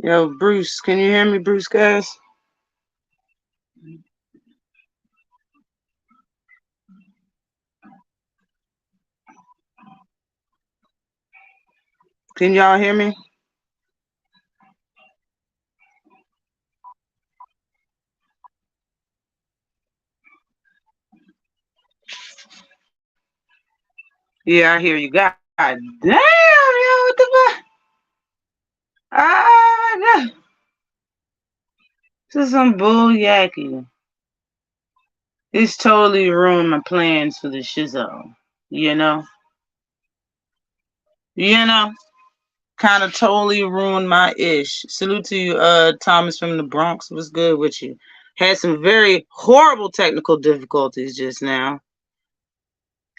Yo, Bruce, can you hear me, Bruce, guys? Can y'all hear me? Yeah, I hear you. God damn, yo, what the fuck? Ah, my God. This is some bull yakky. This totally ruined my plans for the shizo. You know? You know? Kind of totally ruined my ish. Salute to you, Thomas from the Bronx. What's good with you? Had some very horrible technical difficulties just now.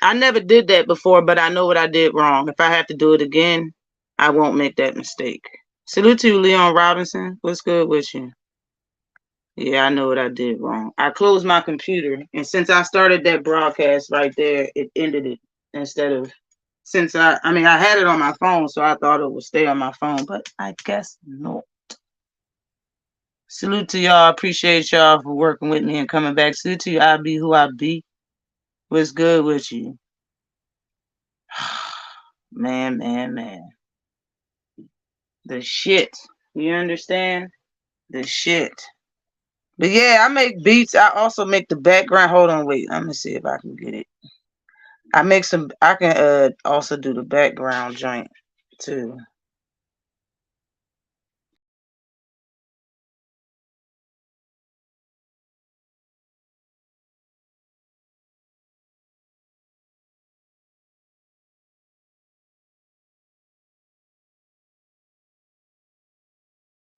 I never did that before, but I know what I did wrong. If I have to do it again, I won't make that mistake. Salute to you, Leon Robinson. What's good with you? Yeah, I know what I did wrong. I closed my computer, and since I started that broadcast right there, it ended it instead of since I had it on my phone, so I thought it would stay on my phone, but I guess no. Salute to y'all. Appreciate y'all for working with me and coming back. Salute to you. I be who I be. What's good with you? Man, man, man. The shit. You understand? The shit. But yeah, I make beats. I also make the background. Hold on, wait. Let me see if I can get it. I can also do the background joint too.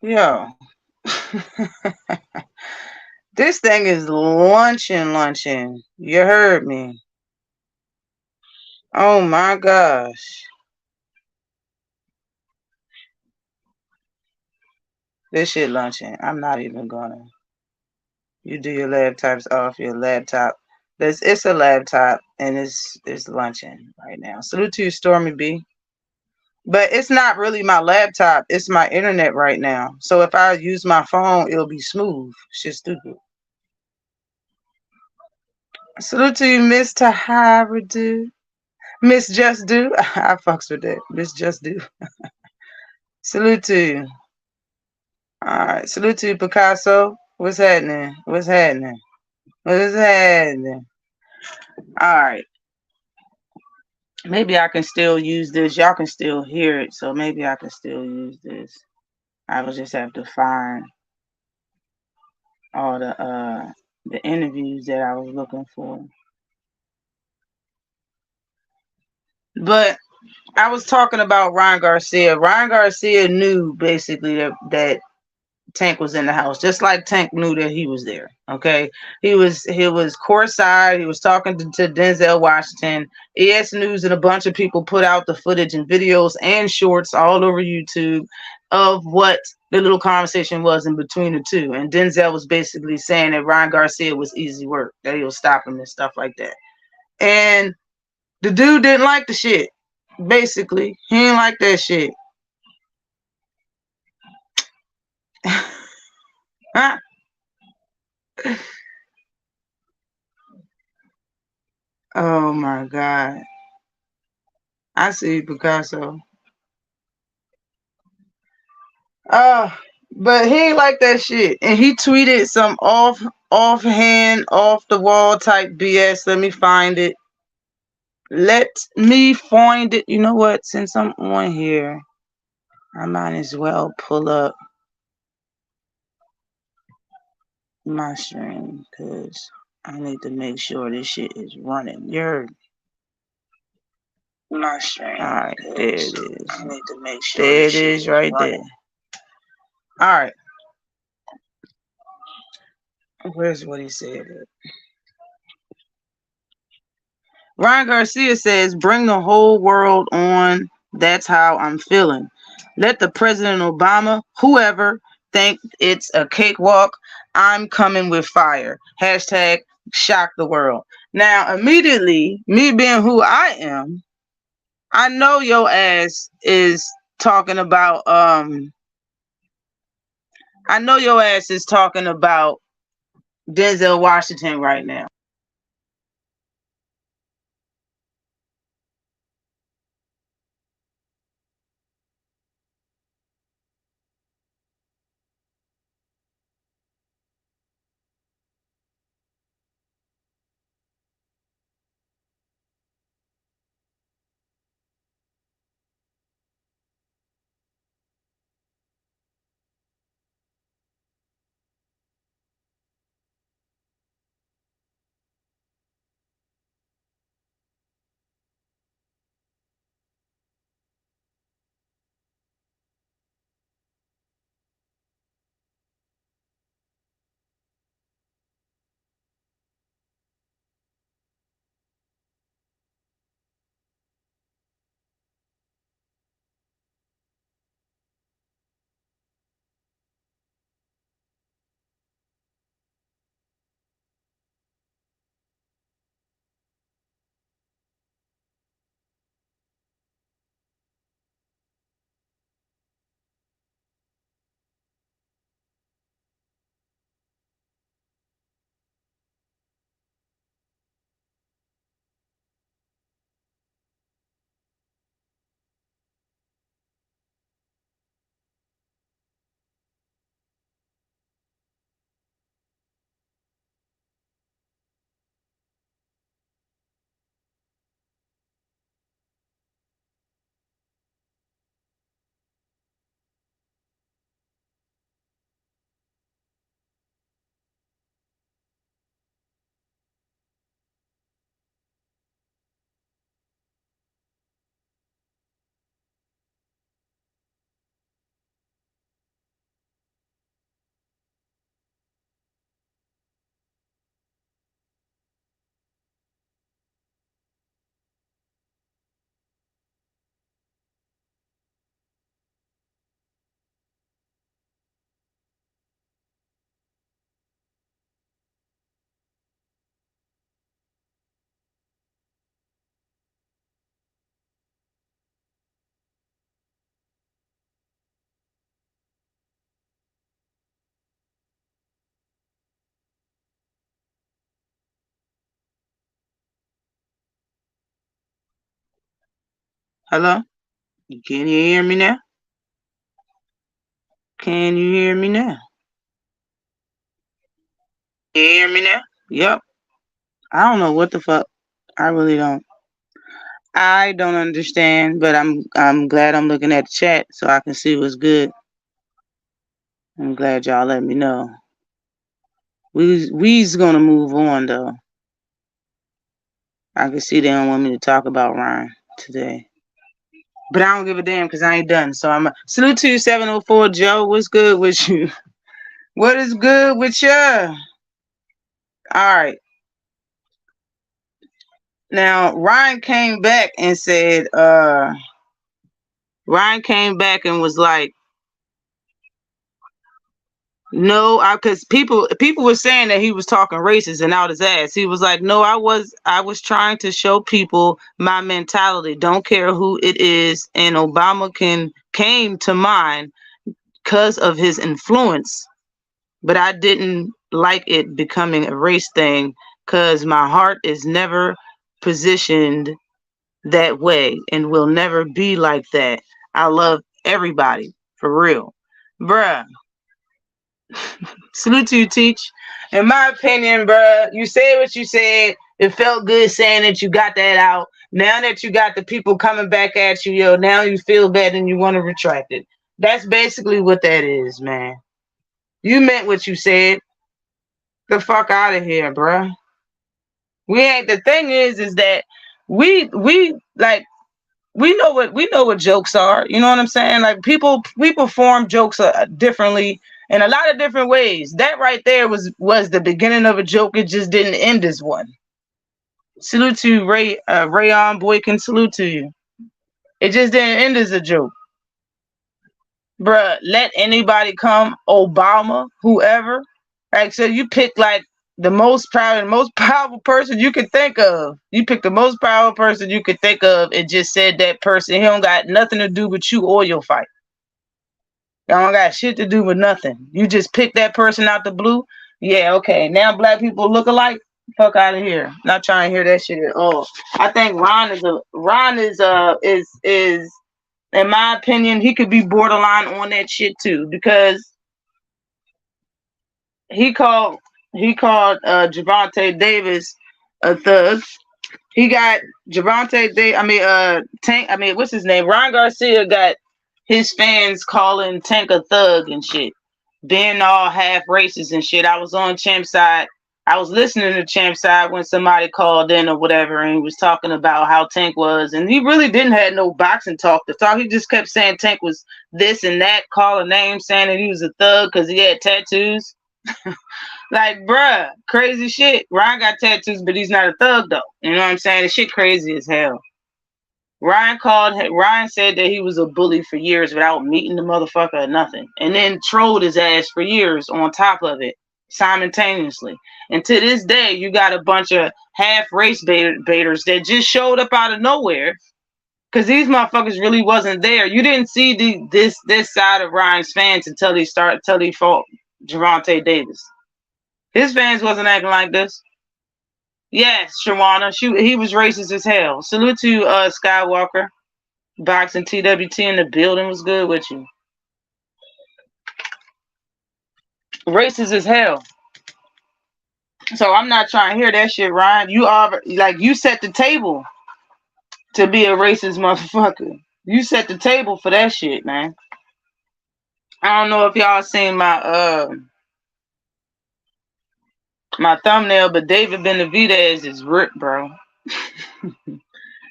Yo. This thing is lunching. You heard me. Oh my gosh. This shit lunching. I'm not even gonna. You do your laptops off your laptop. It's a laptop and it's lunching right now. Salute to you, Stormy B. But it's not really my laptop. It's my internet right now. So if I use my phone, it'll be smooth. Shit stupid. Salute to you, Mr. Howard. Miss Just Do. I fucks with that. Miss Just Do. Salute to you. Alright. Salute to you, Picasso. What's happening? What's happening? What's happening? Alright. Maybe I can still use this. Y'all can still hear it, so maybe I can still use this. I will just have to find all the interviews that I was looking for. But I was talking about Ryan Garcia. Ryan Garcia knew basically that Tank was in the house, just like Tank knew that he was there. Okay, he was courtside. He was talking to Denzel Washington. ES News and a bunch of people put out the footage and videos and shorts all over YouTube of what the little conversation was in between the two. And Denzel was basically saying that Ryan Garcia was easy work, that he was stopping and stuff like that. And the dude didn't like the shit. Basically, he didn't like that shit. Oh my God. I see Picasso. But he ain't like that shit. And he tweeted some offhand, off the wall type BS. Let me find it. Let me find it. You know what? Since I'm on here, I might as well pull up my stream because I need to make sure this shit is running. You heard my stream. All right, there it is. I need to make sure there it is right there. All right. Where's what he said? Ryan Garcia says, bring the whole world on. That's how I'm feeling. Let the President Obama, whoever, think it's a cakewalk. I'm coming with fire. Hashtag shock the world. Now, immediately, me being who I am, I know your ass is talking about I know your ass is talking about Denzel Washington right now. Hello? Can you hear me now? Can you hear me now? Can you hear me now? Yep. I don't know what the fuck. I really don't. I don't understand, but I'm glad I'm looking at the chat so I can see what's good. I'm glad y'all let me know. We's gonna move on though. I can see they don't want me to talk about Ryan today. But I don't give a damn because I ain't done. So I'm a salute to you, 704 Joe. What's good with you? What is good with you? All right. Now Ryan came back and said, Ryan came back and was like, no, because people were saying that he was talking racist and out his ass. He was like, no, I was trying to show people my mentality. Don't care who it is, and Obama came to mind because of his influence, but I didn't like it becoming a race thing because my heart is never positioned that way and will never be like that. I love everybody for real, bruh. Salute to you, Teach. In my opinion, bruh, you said what you said. It felt good saying that you got that out. Now that you got the people coming back at you, yo, now you feel bad and you want to retract it. That's basically what that is, man. You meant what you said. The fuck out of here, bruh. We ain't. The thing is that we like we know what jokes are. You know what I'm saying? Like people form jokes differently in a lot of different ways. That right there was the beginning of a joke. It just didn't end as one. Salute to you, Rayon Boykin. Salute to you. It just didn't end as a joke, bruh. Let anybody come, Obama, whoever. Like so, you pick like the most powerful person you could think of. You pick the most powerful person you could think of, and just said that person. He don't got nothing to do with you or your fight. Y'all don't got shit to do with nothing. You just pick that person out the blue. Yeah, okay. Now black people look alike. Fuck out of here. Not trying to hear that shit at all. I think Ron is in my opinion, he could be borderline on that shit too because he called Javante Davis a thug. He got Tank. I mean, what's his name? Ron Garcia got his fans calling Tank a thug and shit, being all half racist and shit. I was on Champ's side. I was listening to Champ's side when somebody called in or whatever, and he was talking about how Tank was, and he really didn't have no boxing talk to talk. He just kept saying Tank was this and that, calling names, saying that he was a thug because he had tattoos. Like, bruh, crazy shit. Ryan got tattoos, but he's not a thug though. You know what I'm saying? The shit crazy as hell. Ryan said that he was a bully for years without meeting the motherfucker or nothing. And then trolled his ass for years on top of it, simultaneously. And to this day, you got a bunch of half race baiters that just showed up out of nowhere. Cause these motherfuckers really wasn't there. You didn't see this side of Ryan's fans until he fought Javante Davis. His fans wasn't acting like this. Yes, Shawana, he was racist as hell. Salute to Skywalker. Boxing TWT in the building was good with you. Racist as hell. So I'm not trying to hear that shit, Ryan. You set the table to be a racist motherfucker. You set the table for that shit, man. I don't know if y'all seen my thumbnail, but David Benavidez is ripped, bro.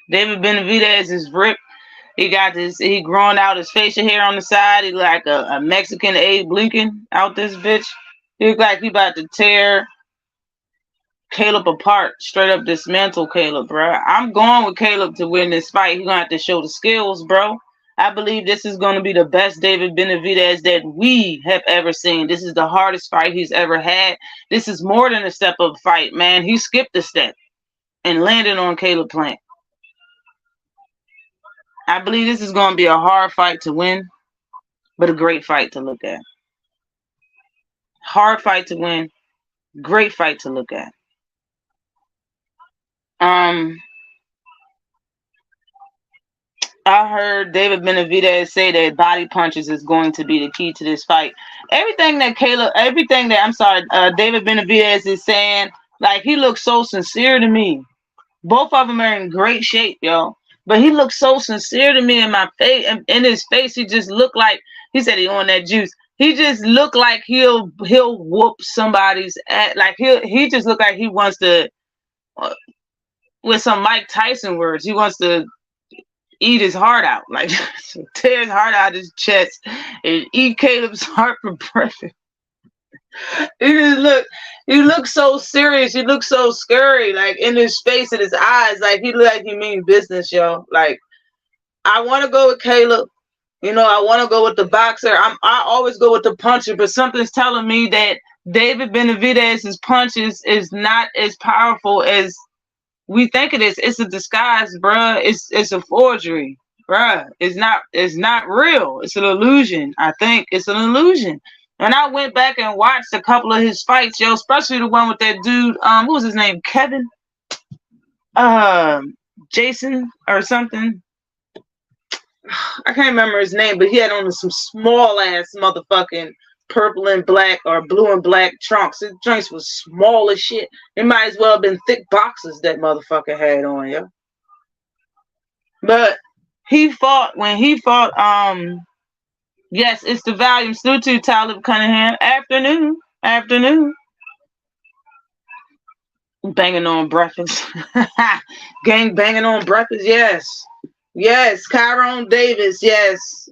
David Benavidez is ripped. He growing out his facial hair on the side. He like a Mexican Abe Lincoln out this bitch. He look like he about to tear Caleb apart, straight up dismantle Caleb, bro. I'm going with Caleb to win this fight. He's gonna have to show the skills, bro. I believe this is going to be the best David Benavidez that we have ever seen. This is the hardest fight he's ever had. This is more than a step up fight, man. He skipped a step and landed on Caleb Plant. I believe this is going to be a hard fight to win, but a great fight to look at. Hard fight to win, great fight to look at. I heard David Benavidez say that body punches is going to be the key to this fight. David Benavidez is saying, like, he looks so sincere to me. Both of them are in great shape, yo. But he looks so sincere to me in my face. In his face, he just looked like, he said he on that juice. He just looked like he'll whoop somebody's ass. Like, he just looked like he wants to, with some Mike Tyson words, he wants to eat his heart out, like tear his heart out of his chest and eat Caleb's heart for breakfast. He looks so serious. He looks so scary, like in his face and his eyes, like he look like he mean business, yo. Like, I want to go with Caleb. You know, I want to go with the boxer. I always go with the puncher, but something's telling me that David Benavidez's punch is not as powerful as we think it is. It's a disguise, bruh. It's a forgery, bruh. It's not real. It's an illusion. I think it's an illusion. And I went back and watched a couple of his fights, yo, especially the one with that dude. What was his name? Kevin? Jason or something. I can't remember his name, but he had on some small ass motherfucking purple and black or blue and black trunks. His joints was small as shit. It might as well have been thick boxes that motherfucker had on, yo. But when he fought, yes, it's the volume. Salute to Talib Cunningham. Afternoon. Banging on breakfast. Gang banging on breakfast, yes. Yes, Kyron Davis, yes.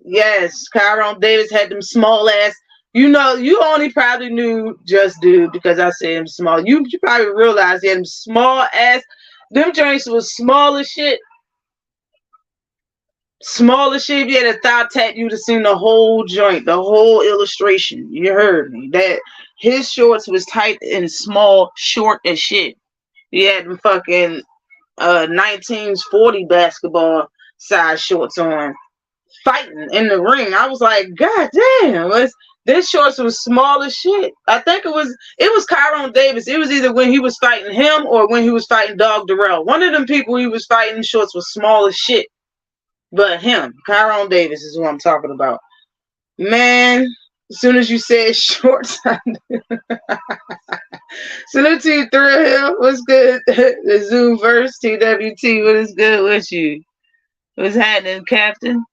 Kyron Davis had them small ass. You know, you only probably knew Just Dude because I said him small. You probably realized he had them small ass. Them joints was small as shit. Small as shit. If you had a thigh tat, you'd have seen the whole joint, the whole illustration. You heard me. That his shorts was tight and small, short as shit. He had them fucking 1940 basketball size shorts on. fighting in the ring. I was like, God damn, this shorts was small as shit. I think it was Kyron Davis. It was either when he was fighting him or when he was fighting Dog Darrell. One of them people he was fighting shorts was small as shit. But him, Kyron Davis is who I'm talking about. Man, as soon as you said shorts, salute to you, Thrill Hill. What's good? The Zoom verse, TWT. What is good with you? What's happening, Captain?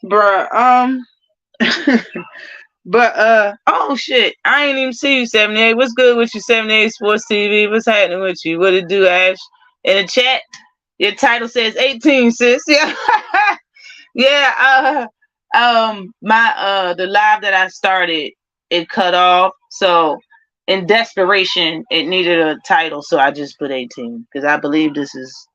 Bruh, but oh shit, I ain't even see you, 78. What's good with you, 78 Sports TV? What's happening with you? What it do, Ash? In the chat, your title says 18, sis. Yeah. Yeah, my the live that I started, it cut off. So in desperation, it needed a title, so I just put 18 because I believe this is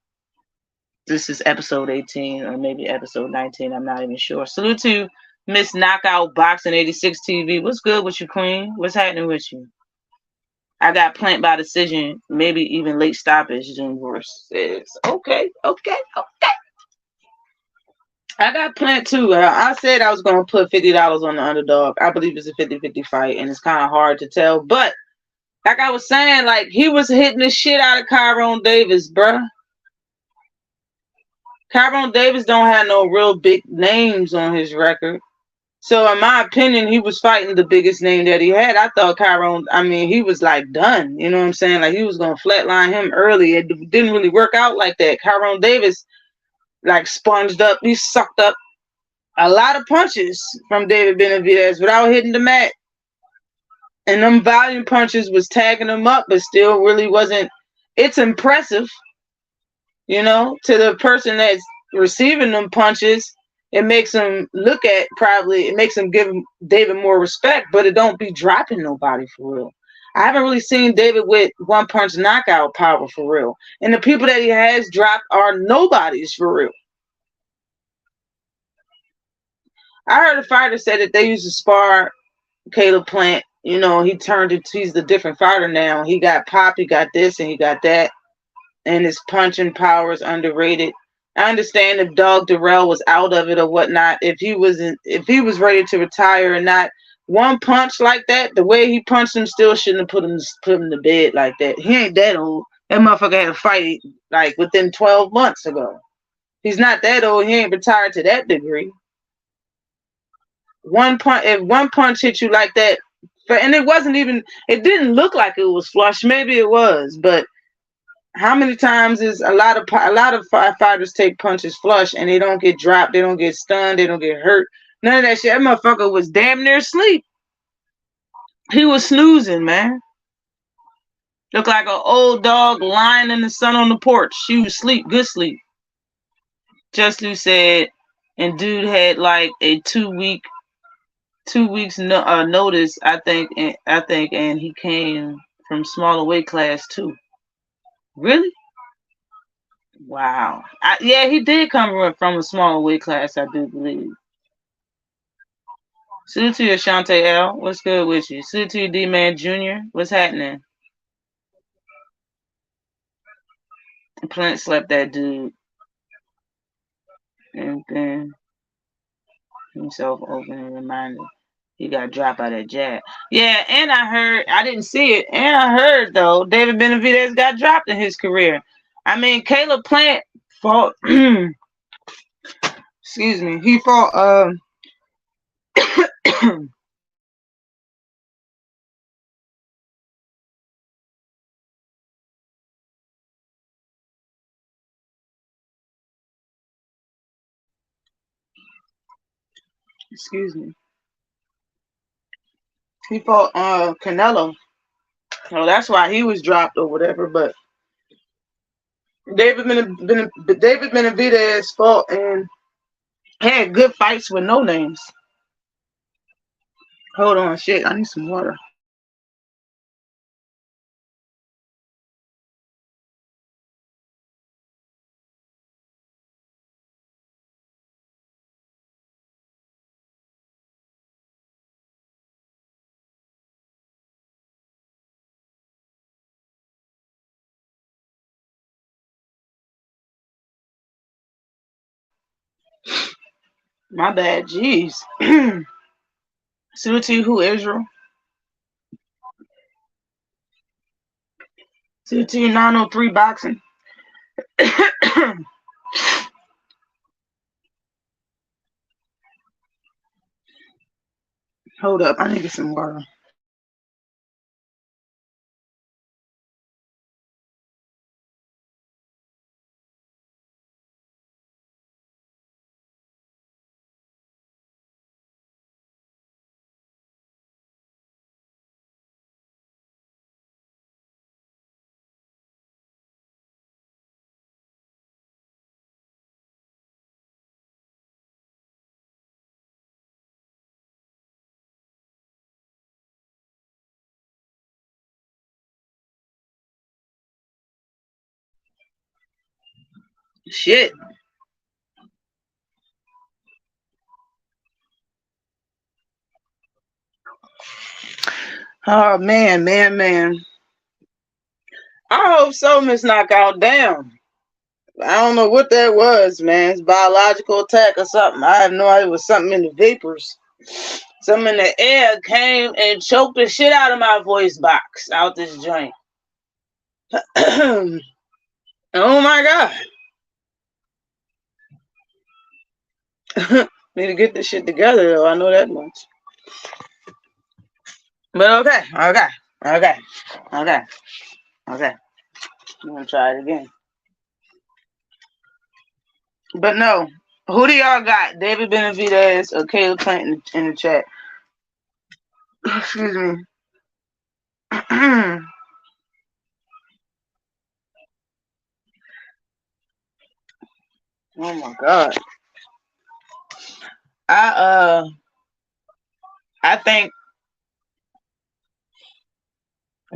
episode 18 or maybe episode 19. I'm not even sure. Salute to Miss Knockout Boxing 86 TV. What's good with you, Queen? What's happening with you? I got Plant by decision, maybe even late stoppage. June versus. Okay, okay, okay. I got Plant too. I said I was going to put $50 on the underdog. I believe it's a 50-50 fight, and it's kind of hard to tell. But like I was saying, like he was hitting the shit out of Kyron Davis, bruh. Kyron Davis don't have no real big names on his record. So in my opinion, he was fighting the biggest name that he had. I thought Kyron, I mean, he was like done. You know what I'm saying? Like he was going to flatline him early. It didn't really work out like that. Kyron Davis like sponged up. He sucked up a lot of punches from David Benavidez without hitting the mat. And them volume punches was tagging him up, but still really wasn't. It's impressive, to the person that's receiving them punches. It makes him it makes him give David more respect, but it don't be dropping nobody for real. I haven't really seen David with one punch knockout power for real. And the people that he has dropped are nobodies for real. I heard a fighter say that they used to spar Caleb Plant. He's the different fighter now. He got pop, he got this, and he got that. And his punching power is underrated. I understand if Dog Darrell was out of it or whatnot, if he was ready to retire or not, one punch like that, the way he punched him still shouldn't have put him to bed like that. He ain't that old. That motherfucker had a fight like within 12 months ago. He's not that old. He ain't retired to that degree. If one punch hit you like that, and it didn't look like it was flush. Maybe it was, but how many times is a lot of fighters take punches flush and they don't get dropped, they don't get stunned, they don't get hurt. None of that shit. That motherfucker was damn near asleep. He was snoozing, man. Looked like an old dog lying in the sun on the porch. She was asleep, good sleep. Just Lou said, and dude had like a 2 weeks notice, I think, and he came from smaller weight class too. Really? Wow. Yeah, he did come from a smaller weight class, I do believe. Salute to you, Ashante L. What's good with you? Salute to you, D-Man Jr. What's happening? Plant slept that dude. And then himself open and reminded he got dropped by that jab. Yeah, and I didn't see it, and I heard, though, David Benavidez got dropped in his career. I mean, Caleb Plant fought, excuse me, he fought, excuse me, he fought Canelo. So that's why he was dropped or whatever, but David Benavidez fought and had good fights with no names. Hold on, shit, I need some water. My bad. Jeez. Salute to you, who Israel? Salute to you, 903 boxing. Hold up, I need to get some water. Shit. Oh man, man, man. I hope so, Miss Knockout. Damn. I don't know what that was, man. It's biological attack or something. I have no idea. It was something in the vapors. Something in the air came and choked the shit out of my voice box out this joint. Oh my god. Need to get this shit together though. I know that much. But okay. I'm gonna try it again. But no. Who do y'all got? David Benavidez or Caleb Plant in the chat? Excuse me. Oh my god. I think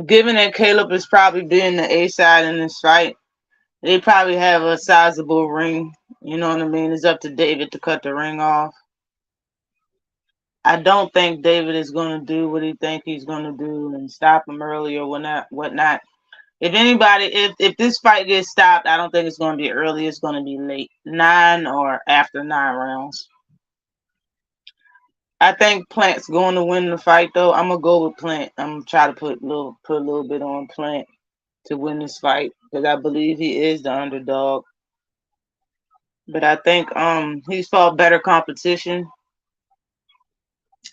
given that Caleb is probably being the A side in this fight, they probably have a sizable ring. You know what I mean? It's up to David to cut the ring off. I don't think David is going to do what he think he's going to do and stop him early or whatnot. If anybody, if this fight gets stopped, I don't think it's going to be early. It's going to be late, 9 or after 9 rounds. I think Plant's going to win the fight, though. I'm gonna go with Plant. I'm gonna try to put a little bit on Plant to win this fight because I believe he is the underdog. But I think he's fought better competition.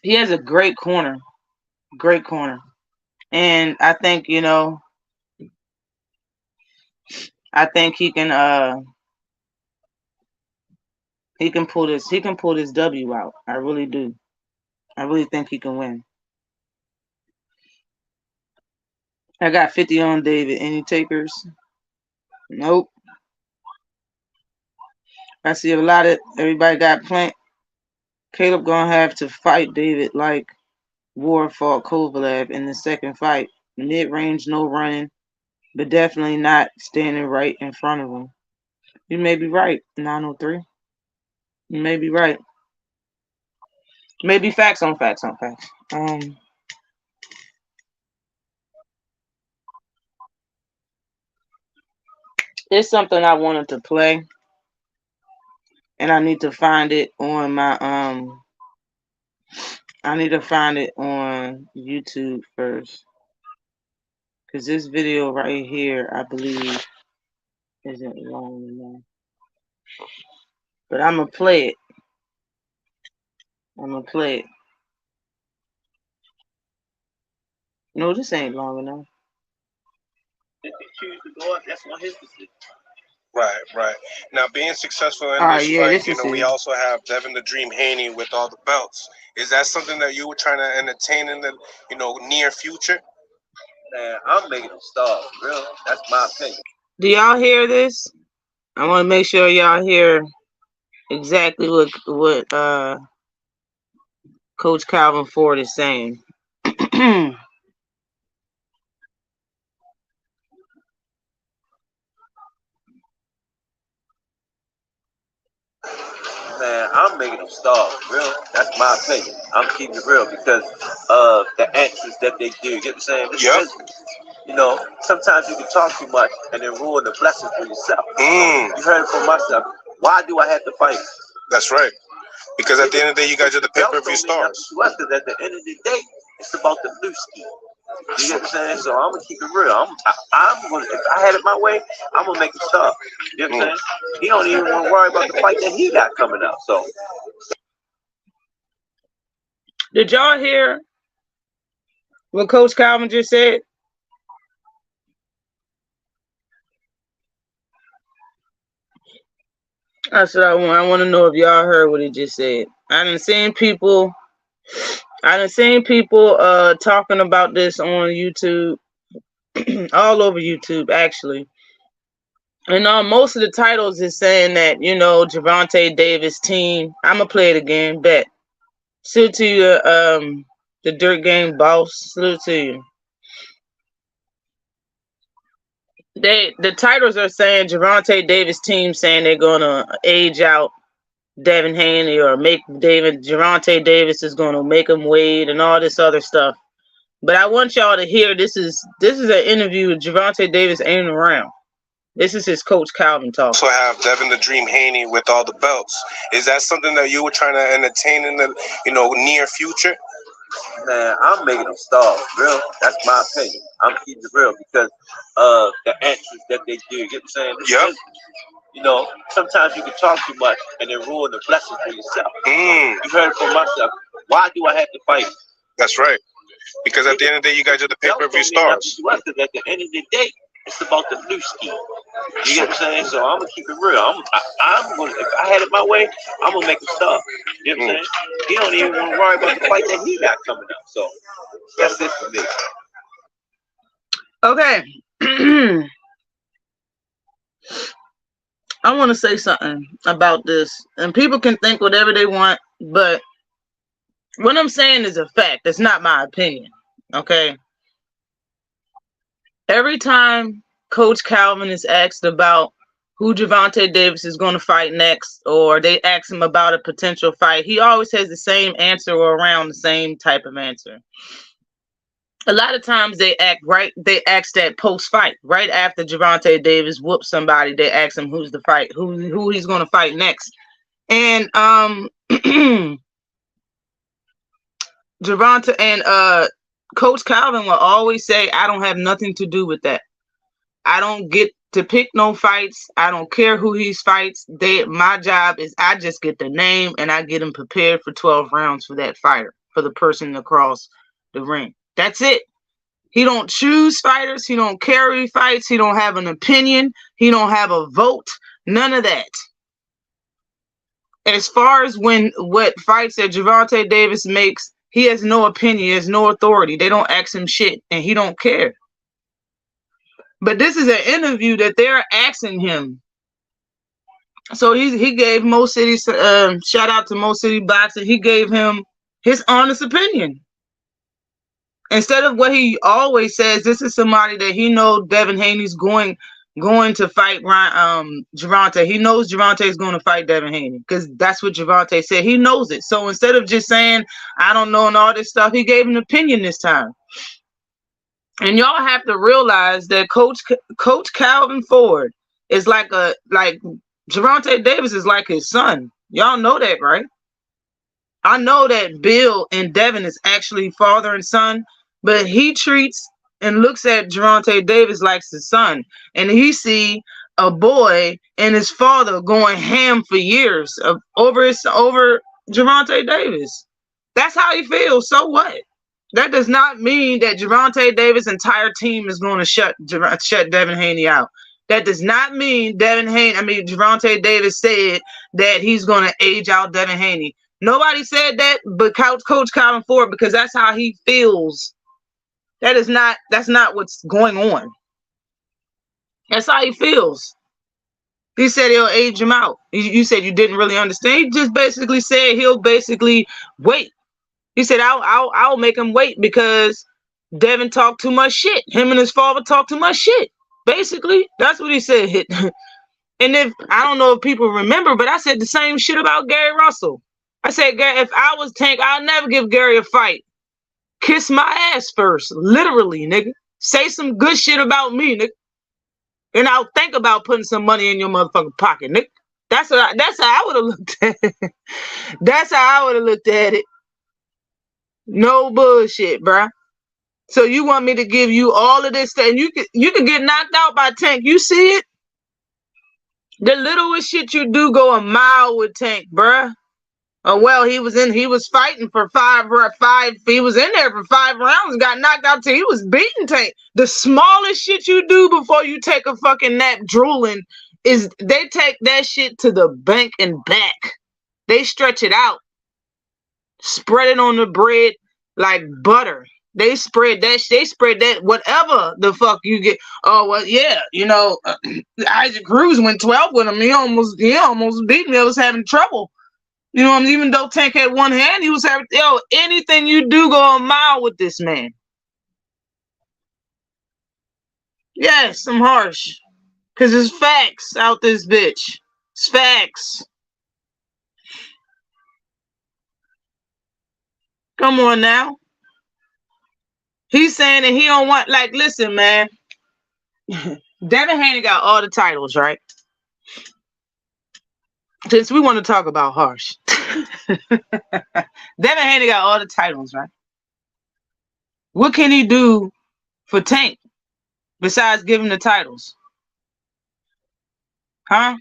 He has a great corner, and I think I think he can pull this W out. I really do. I really think he can win. I got 50 on David. Any takers? Nope. I see a lot of everybody got Plant. Caleb gonna have to fight David like Ward fought Kovalev in the second fight. Mid-range, no running, but definitely not standing right in front of him. You may be right, 903. You may be right. Maybe facts on facts on facts. It's something I wanted to play, and I need to find it on my I need to find it on YouTube first, because this video right here, I believe, isn't long enough. But I'm gonna play it. No, this ain't long enough. If he chooses to go up, that's on his decision. Right. Now, being successful in Alright, this yeah, fight, this is we it. also have Devin the Dream Haney with all the belts. Is that something that you were trying to entertain in the near future? Man, I'm making him starve, really. That's my opinion. Do y'all hear this? I want to make sure y'all hear exactly what Coach Calvin Ford is saying. Man, I'm making them starve, real. That's my opinion. I'm keeping it real because of the actions that they do. You get what I'm saying? This is business. Sometimes you can talk too much and then ruin the blessings for yourself. You heard it from myself. Why do I have to fight? That's right. Because at the end of the day, you guys are the pay-per-view stars. Because at the end of the day, it's about the blue ski. You get what I'm saying? So I'm gonna keep it real. I'm gonna, if I had it my way, I'm gonna make it stop. You know what I'm saying? He don't even want to worry about the fight that he got coming up. So, did y'all hear what Coach Calvin just said? I said I want to know if y'all heard what he just said. I done seen people talking about this on YouTube, all over YouTube actually. And most of the titles is saying that, Gervonta Davis team. I'ma play it again, bet. Salute to you, the Dirt Game boss. Salute to you. The titles are saying Gervonta Davis team saying they're gonna age out Devin Haney or make Gervonta Davis is gonna make him wade and all this other stuff. But I want y'all to hear this is an interview with Gervonta Davis ain't around. This is his coach Calvin talking. So have Devin the Dream Haney with all the belts. Is that something that you were trying to entertain in the near future? Man, I'm making them starve, real. That's my opinion. I'm keeping it real because of the answers that they do. You get what I'm saying? Yep. Sometimes you can talk too much and then ruin the blessing for yourself. You heard it from myself. Why do I have to fight? That's right. Because at the end of the day, you guys are the pay-per-view stars. Because at the end of the day, it's about the blue ski. You get what I'm saying? So I'm gonna keep it real. I'm gonna, if I had it my way, I'm gonna make it stop. You know what I'm saying? He don't even want to worry about the fight that he got coming up. So that's it for me. Okay. I want to say something about this, and people can think whatever they want, but what I'm saying is a fact. It's not my opinion. Okay. Every time Coach Calvin is asked about who Gervonta Davis is going to fight next, or they ask him about a potential fight, he always has the same answer or around the same type of answer. A lot of times they ask that post-fight, right after Gervonta Davis whoops somebody, they ask him who's the fight, who he's going to fight next. And Gervonta and Coach Calvin will always say, I don't have nothing to do with that. I don't get to pick no fights. I don't care who he fights. My job is I just get the name and I get him prepared for 12 rounds for that fighter, for the person across the ring. That's it. He don't choose fighters. He don't carry fights. He don't have an opinion. He don't have a vote. None of that. As far as what fights that Gervonta Davis makes, he has no opinion. He has no authority. They don't ask him shit, and he don't care. But this is an interview that they're asking him. So he gave Mo City, shout out to Mo City Boxing. He gave him his honest opinion. Instead of what he always says, this is somebody that he knows Devin Haney's going to fight Gervonta. He knows Gervonta is going to fight Devin Haney because that's what Gervonta said. He knows it. So instead of just saying, I don't know and all this stuff, he gave an opinion this time. And y'all have to realize that Coach Calvin Ford is like Gervonta Davis is like his son. Y'all know that, right? I know that Bill and Devin is actually father and son, but he treats and looks at Gervonta Davis like his son. And he see a boy and his father going ham for years over Gervonta Davis. That's how he feels. So what? That does not mean that Gervonta Davis' entire team is going to shut Devin Haney out. That does not mean Gervonta Davis said that he's going to age out Devin Haney. Nobody said that but Coach Calvin Ford, because that's how he feels. That's not what's going on. That's how he feels. He said he'll age him out. You said you didn't really understand. He just basically said he'll basically wait. He said, I'll make him wait because Devin talked too much shit. Him and his father talked too much shit. Basically, that's what he said. And if I don't know if people remember, but I said the same shit about Gary Russell. I said, if I was Tank, I'll never give Gary a fight. Kiss my ass first. Literally, nigga. Say some good shit about me, nigga. And I'll think about putting some money in your motherfucking pocket, nigga. That's how I would have looked at it. That's how I would have looked at it. No bullshit, bruh. So you want me to give you all of this stuff, and you can get knocked out by Tank. You see it? The littlest shit you do go a mile with Tank, bruh. Oh well, he was fighting for five. He was in there for 5 rounds and got knocked out till he was beating Tank. The smallest shit you do before you take a fucking nap drooling is they take that shit to the bank and back. They stretch it out, spread it on the bread like butter. They spread that whatever the fuck you get. Oh well, yeah, Isaac Cruz went 12 with him. He almost beat me. I was having trouble. Even though Tank had one hand, he was having anything you do go a mile with this man. Yes, I'm harsh. Cause it's facts out this bitch. It's facts. Come on now. He's saying that he don't want, like, listen, man. Devin Haney got all the titles, right? Since we want to talk about harsh. Devin Haney got all the titles, right? What can he do for Tank besides giving the titles? Huh?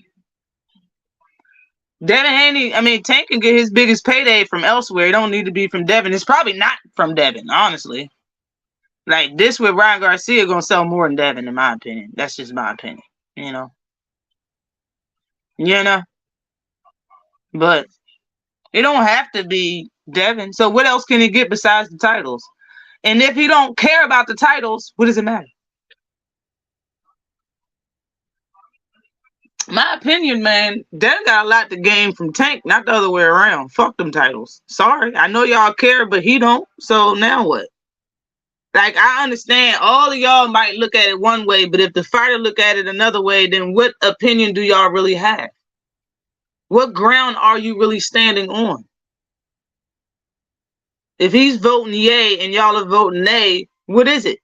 Devin Haney, Tank can get his biggest payday from elsewhere. It don't need to be from Devin. It's probably not from Devin, honestly. Like, this with Ryan Garcia gonna sell more than Devin, in my opinion. That's just my opinion, But it don't have to be Devin. So what else can he get besides the titles? And if he don't care about the titles, what does it matter? My opinion, man, Devin got a lot to gain from Tank, not the other way around. Fuck them titles. Sorry. I know y'all care, but he don't. So now what? Like, I understand all of y'all might look at it one way, but if the fighter look at it another way, then what opinion do y'all really have? What ground are you really standing on? If he's voting yay and y'all are voting nay, what is it?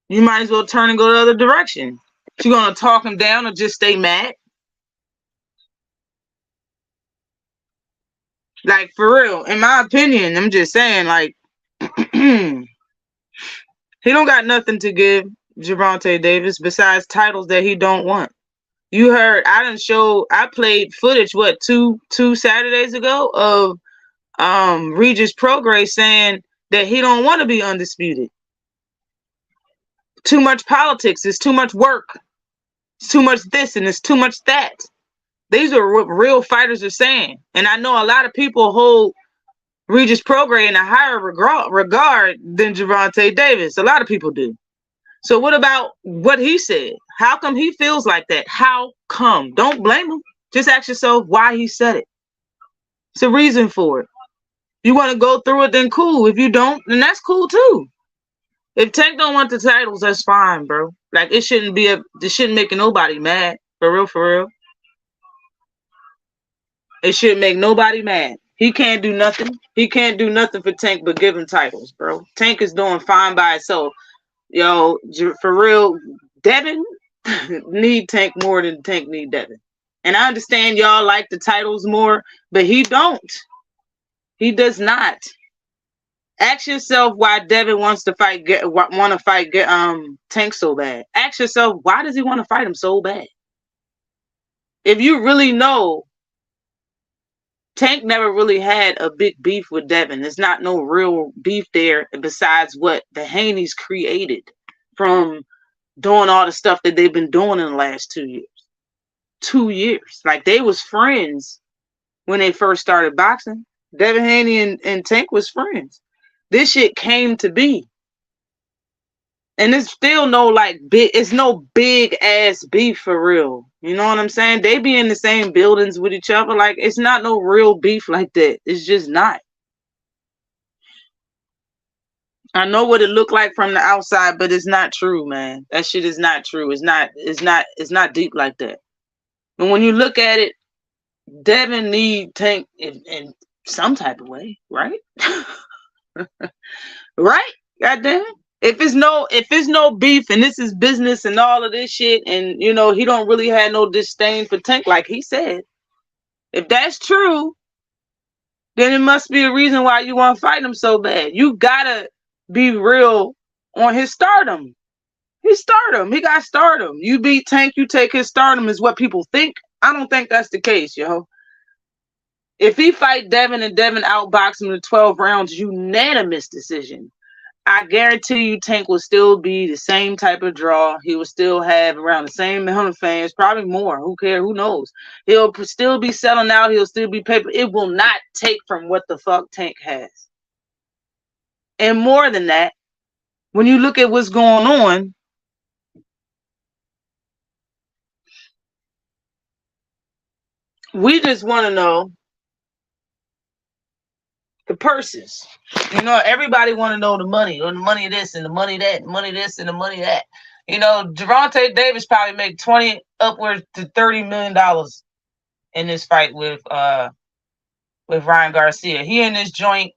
You might as well turn and go the other direction. You gonna talk him down or just stay mad? Like, for real, in my opinion, I'm just saying, like, he don't got nothing to give Gervonta Davis besides titles that he don't want. You heard I played footage, two Saturdays ago of Regis Prograis saying that he don't want to be undisputed. Too much politics, it's too much work. It's too much this and it's too much that. These are what real fighters are saying. And I know a lot of people hold Regis Prograis in a higher regard than Gervonta Davis. A lot of people do. So what about what he said? How come he feels like that? How come? Don't blame him. Just ask yourself why he said it. It's a reason for it. You want to go through it, then cool. If you don't, then that's cool too. If Tank don't want the titles, that's fine, bro. Like, it shouldn't make nobody mad. For real, for real. It shouldn't make nobody mad. He can't do nothing. He can't do nothing for Tank but give him titles, bro. Tank is doing fine by itself. Yo, for real, Devin need Tank more than Tank need Devin. And I understand y'all like the titles more, but he don't. He does not. Ask yourself why Devin wants to fight Tank so bad. Ask yourself, why does he want to fight him so bad? If you really know, Tank never really had a big beef with Devin. There's not no real beef there besides what the Haneys created from doing all the stuff that they've been doing in the last 2 years. 2 years. Like, they was friends when they first started boxing. Devin Haney and Tank was friends. This shit came to be. And it's still it's no big ass beef for real. You know what I'm saying? They be in the same buildings with each other. Like, it's not no real beef like that. It's just not. I know what it looked like from the outside, but it's not true, man. That shit is not true. It's not deep like that. And when you look at it, Devin need Tank in some type of way, right? Right? Goddamn. If it's no beef and this is business and all of this shit, and you know he don't really have no disdain for Tank, like he said. If that's true, then it must be a reason why you want to fight him so bad. You gotta be real on his stardom. He's stardom. He got stardom. You beat Tank, you take his stardom, is what people think. I don't think that's the case, yo. If he fight Devin and Devin outbox him in 12 rounds, unanimous decision, I guarantee you Tank will still be the same type of draw. He will still have around the same amount of fans, probably more. Who cares? Who knows? He'll still be selling out. He'll still be paper. It will not take from what the fuck Tank has. And more than that, when you look at what's going on, we just want to know the purses. You know, everybody want to know the money, or the money of this and the money of that, money this and the money of that. You know, Gervonta Davis probably make 20 upwards to $30 million in this fight with Ryan Garcia. He in this joint.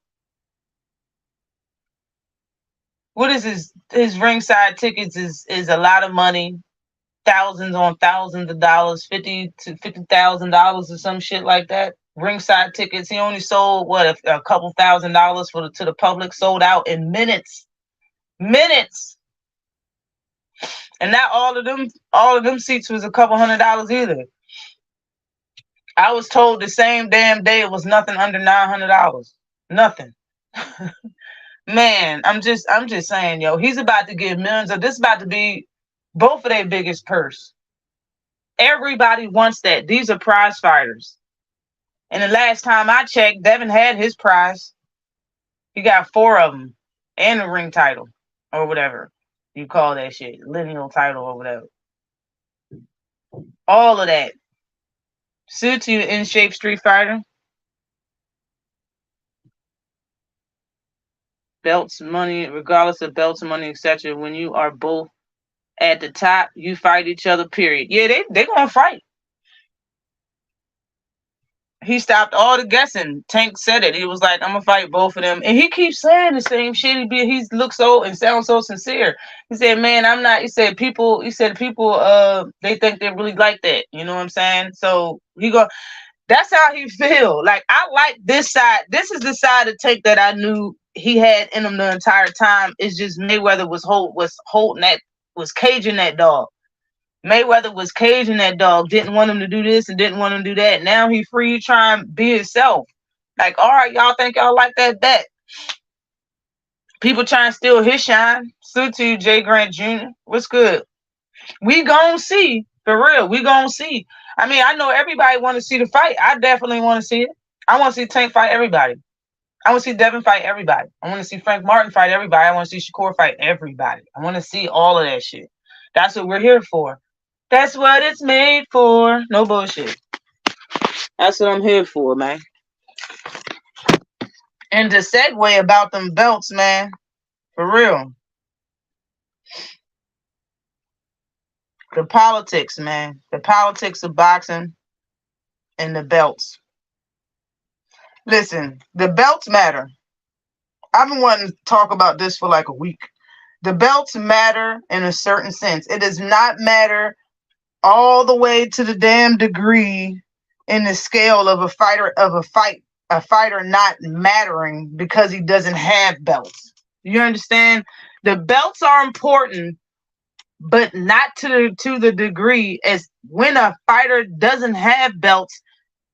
What is his ringside tickets is a lot of money. Thousands on thousands of dollars, $50,000 or some shit like that. Ringside tickets. He only sold what a couple $1,000s to the public. Sold out in minutes. And not all of them seats was a couple $100s either. I was told the same damn day it was nothing under $900. Nothing. Man, I'm just saying, yo, he's about to get millions of this about to be both of their biggest purse. Everybody wants that. These are prize fighters. And the last time I checked, Devin had his prize. He got 4 of them and a ring title or whatever you call that shit, lineal title or whatever. All of that. Suits you in shape street fighter. Belts, money, regardless of belts, money, etc. When you are both at the top, you fight each other, period. Yeah, they gonna fight. He stopped all the guessing. Tank said it. He was like, I'm gonna fight both of them. And he keeps saying the same shit. He looks so and sounds so sincere. He said, man, I'm not, he said people they think they really like that. You know what I'm saying? So that's how he feel. Like, I like this side. This is the side of Tank that I knew he had in him the entire time. It's just Mayweather was caging that dog. Mayweather was caging that dog, didn't want him to do this and didn't want him to do that. Now he free, trying to be himself. Like, all right, y'all think y'all like that bet. People trying to steal his shine. Salute to you, Jay Grant Jr. What's good? We gonna see. For real, we gonna see. I mean, I know everybody want to see the fight. I definitely want to see it. I want to see Tank fight everybody. I want to see Devin fight everybody. I want to see Frank Martin fight everybody. I want to see Shakur fight everybody. I want to see all of that shit. That's what we're here for. That's what it's made for. No bullshit. That's what I'm here for, man. And to segue about them belts, man. For real. The politics, man. The politics of boxing and the belts. Listen, the belts matter. I've been wanting to talk about this for like a week. The belts matter in a certain sense. It does not matter all the way to the damn degree in the scale of a fighter not mattering because he doesn't have belts. You understand? The belts are important, but not to the degree as when a fighter doesn't have belts,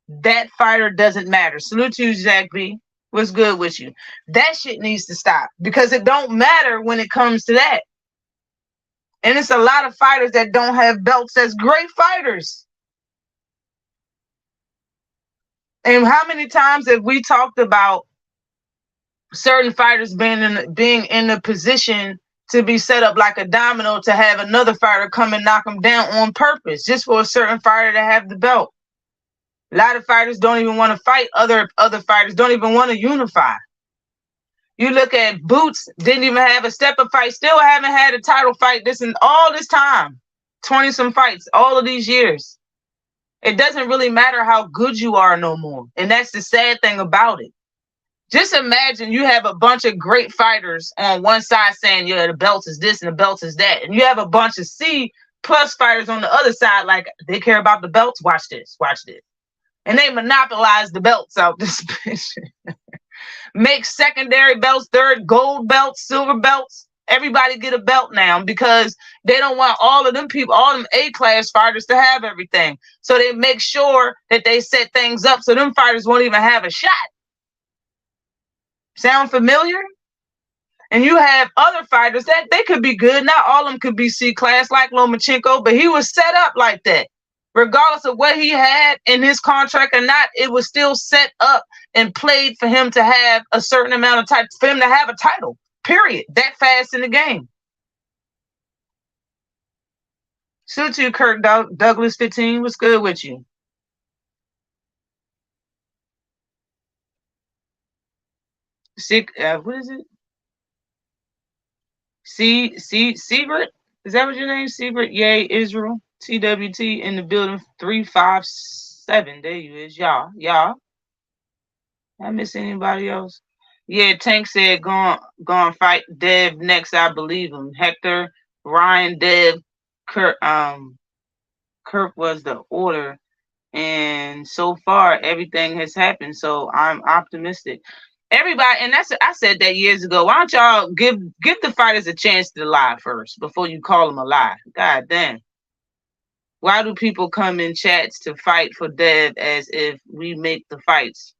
that fighter doesn't matter. Salute to you, Zach B. What's good with you? That shit needs to stop because it don't matter when it comes to that. And it's a lot of fighters that don't have belts that's great fighters. And how many times have we talked about certain fighters being in a position to be set up like a domino to have another fighter come and knock them down on purpose just for a certain fighter to have the belt? A lot of fighters don't even want to fight. Other fighters don't even want to unify. You look at Boots, didn't even have a step-up fight, still haven't had a title fight all this time. 20-some fights, all of these years. It doesn't really matter how good you are no more. And that's the sad thing about it. Just imagine you have a bunch of great fighters on one side saying, yeah, the belt is this and the belt is that. And you have a bunch of C plus fighters on the other side, like they care about the belts. Watch this, watch this. And they monopolize the belts out this bitch. Make secondary belts, third gold belts, silver belts. Everybody get a belt now because they don't want all of them people, all them A-class fighters to have everything. So they make sure that they set things up so them fighters won't even have a shot. Sound familiar? And you have other fighters that they could be good. Not all of them could be C-class like Lomachenko, but he was set up like that. Regardless of what he had in his contract or not, it was still set up and played for him to have a certain amount of time, for him to have a title, period, that fast in the game. Salute to you, Kirk Douglas 15. What's good with you? What is it? Secret? Is that what your name? Secret? Yay, Israel. TWT in the building 357. There you is. Y'all. I miss anybody else? Yeah, Tank said go on fight Dev next. I believe him. Hector, Ryan, Dev, Kirk was the order. And so far everything has happened. So I'm optimistic. Everybody, and I said that years ago. Why don't y'all give the fighters a chance to lie first before you call them a lie? God damn. Why do people come in chats to fight for Dev as if we make the fights?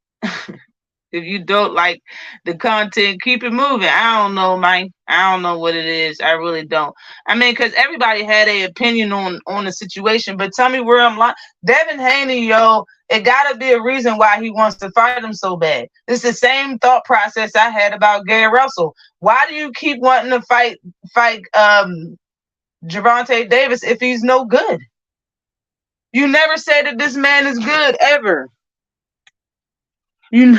If you don't like the content, keep it moving. I don't know, man. I don't know what it is. I really don't. I mean, because everybody had an opinion on the situation, but tell me where I'm lying. Devin Haney, yo, it got to be a reason why he wants to fight him so bad. It's the same thought process I had about Gary Russell. Why do you keep wanting to fight Gervonta Davis if he's no good? You never say that this man is good, ever. You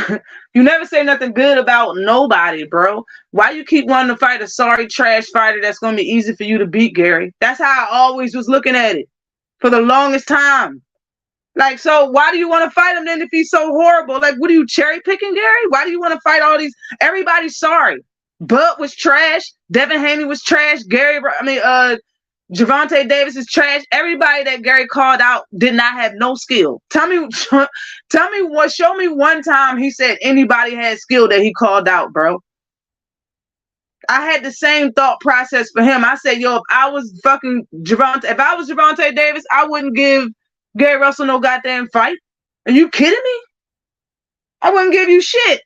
never say nothing good about nobody, bro. Why you keep wanting to fight a sorry trash fighter that's going to be easy for you to beat, Gary? That's how I always was looking at it for the longest time. Like, so why do you want to fight him then if he's so horrible? Like, what are you cherry picking, Gary? Why do you want to fight all these? Everybody's sorry. Bud was trash. Devin Haney was trash. Gervonta Davis is trash. Everybody that Gary called out did not have no skill. Show me one time he said anybody had skill that he called out, bro. I had the same thought process for him. I said, yo, if I was Gervonta Davis, I wouldn't give Gary Russell no goddamn fight. Are you kidding me? I wouldn't give you shit.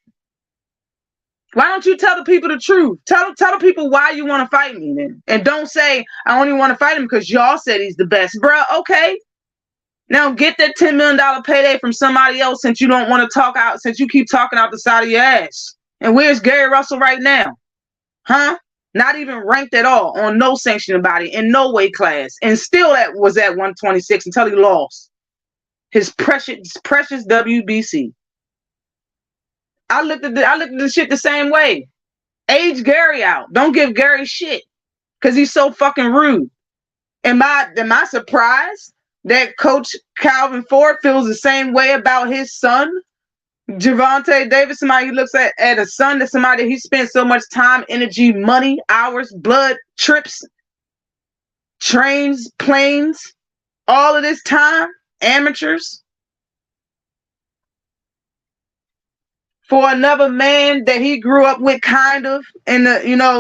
Why don't you tell the people the truth? Tell the people why you want to fight me then. And don't say, I only want to fight him because y'all said he's the best. Bruh, okay. Now get that $10 million payday from somebody else since you don't want to talk out, since you keep talking out the side of your ass. And where's Gary Russell right now? Huh? Not even ranked at all on no sanctioning body in no weight class. And still was at 126 until he lost his precious WBC. I looked at the shit the same way. Age Gary out. Don't give Gary shit because he's so fucking rude. Am I surprised that Coach Calvin Ford feels the same way about his son, Gervonta Davis? Somebody he looks at a son that somebody he spent so much time, energy, money, hours, blood, trips, trains, planes, all of this time, amateurs. For another man that he grew up with, kind of, and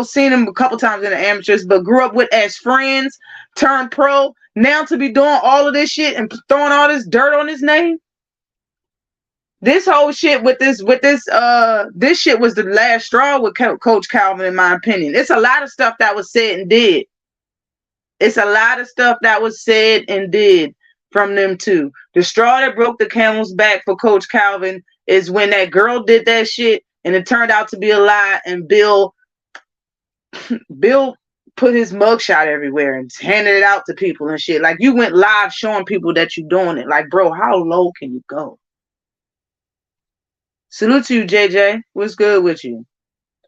seen him a couple times in the amateurs, but grew up with as friends, turned pro, now to be doing all of this shit and throwing all this dirt on his name. This whole shit this shit was the last straw with Coach Calvin, in my opinion. It's a lot of stuff that was said and did. It's a lot of stuff that was said and did from them two. The straw that broke the camel's back for Coach Calvin is when that girl did that shit and it turned out to be a lie, and Bill put his mugshot everywhere and handed it out to people and shit. Like, you went live showing people that you doing it. Like, bro, how low can you go? Salute to you, JJ. What's good with you?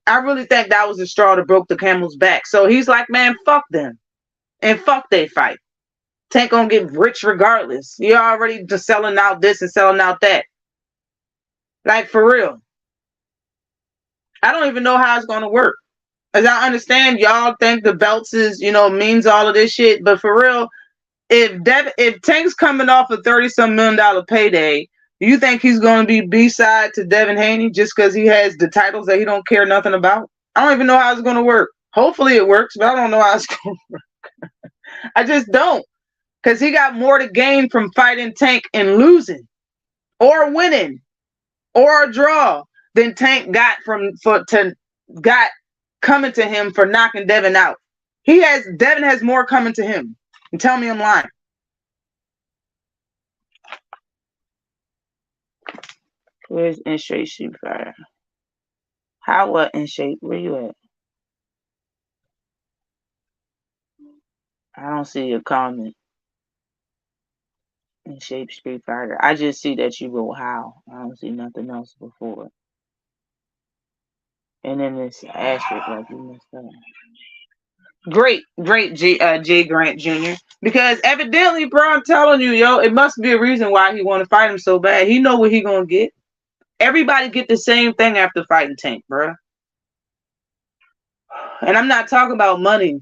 I really think that was the straw that broke the camel's back. So he's like, man, fuck them. And fuck they fight. Tank gonna get rich regardless. You're already just selling out this and selling out that. Like, for real. I don't even know how it's gonna work. As I understand, y'all think the belts is, means all of this shit, but for real, if Tank's coming off a $30-some million payday, do you think he's gonna be B-side to Devin Haney just because he has the titles that he don't care nothing about? I don't even know how it's gonna work. Hopefully it works, but I don't know how it's gonna work. I just don't. Because he got more to gain from fighting Tank and losing or winning or a draw than Tank got got coming to him for knocking Devin out. Devin has more coming to him. And tell me I'm lying. Where's In Shape Street Fighter? How what In Shape? Where you at? I don't see your comment. In Shape Street Fighter. I just see that you wrote how. I don't see nothing else before. And then it's asterisk like you messed up. Great Jay Grant Jr. Because evidently, bro, I'm telling you, yo, it must be a reason why he want to fight him so bad. He know what he gonna get. Everybody get the same thing after fighting Tank, bro. And I'm not talking about money.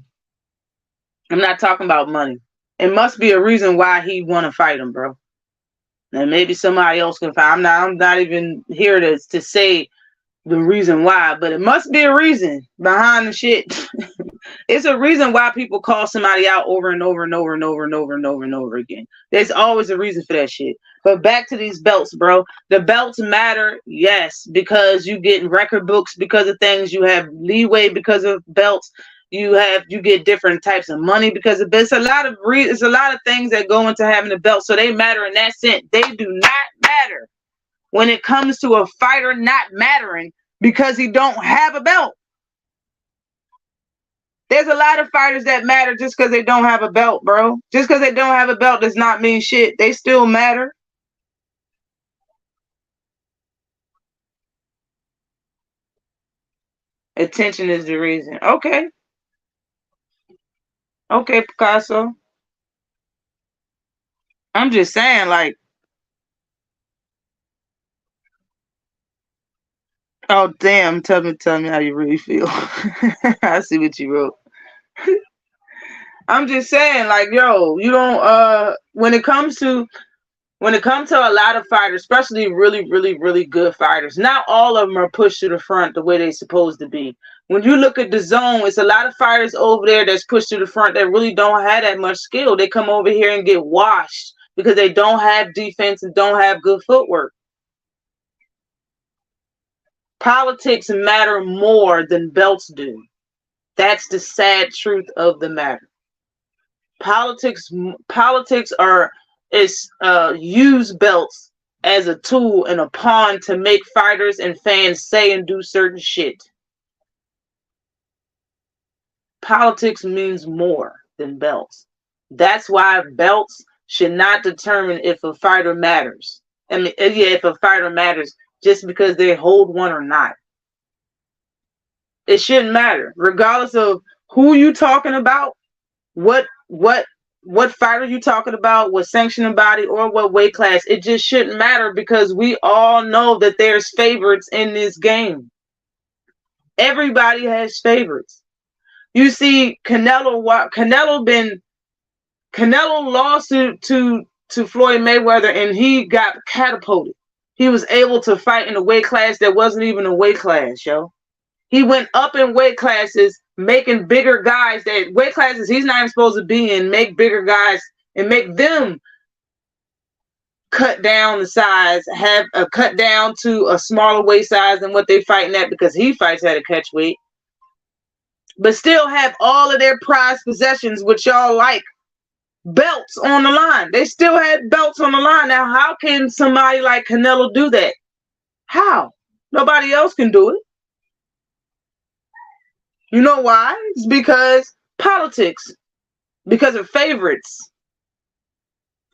I'm not talking about money. It must be a reason why he want to fight him, bro. And maybe somebody else can fight. I'm not even here to say the reason why, but it must be a reason behind the shit. It's a reason why people call somebody out over and over and over and over and over and over and over again. There's always a reason for that shit. But back to these belts, bro. The belts matter, yes, because you get record books because of things. You have leeway because of belts. You get different types of money because of belts. It's a lot of things that go into having a belt. So they matter in that sense. They do not matter when it comes to a fighter not mattering because he don't have a belt. There's a lot of fighters that matter just because they don't have a belt, bro. Just because they don't have a belt does not mean shit. They still matter. Attention is the reason. Okay. Okay, Picasso. I'm just saying, like, oh damn, tell me how you really feel. I see what you wrote. I'm just saying, like, yo, you don't when it comes to a lot of fighters, especially really, really, really good fighters, not all of them are pushed to the front the way they're supposed to be. When you look at the zone, it's a lot of fighters over there that's pushed to the front that really don't have that much skill. They come over here and get washed because they don't have defense and don't have good footwork. Politics matter more than belts do. That's the sad truth of the matter. Politics use belts as a tool and a pawn to make fighters and fans say and do certain shit. Politics means more than belts. That's why belts should not determine if a fighter matters. I mean, yeah, if a fighter matters just because they hold one or not. It shouldn't matter, regardless of who you talking about, what fighter you talking about, what sanctioning body or what weight class. It just shouldn't matter because we all know that there's favorites in this game. Everybody has favorites. You see, Canelo lost to Floyd Mayweather and he got catapulted. He was able to fight in a weight class that wasn't even a weight class, yo. He went up in weight classes, making bigger guys that weight classes he's not even supposed to be in, make bigger guys and make them cut down the size, have a cut down to a smaller weight size than what they fighting at because he fights at a catch weight. But still have all of their prized possessions, which y'all like, belts on the line. They still had belts on the line. Now, how can somebody like Canelo do that? How? Nobody else can do it. You know why? It's because politics. Because of favorites.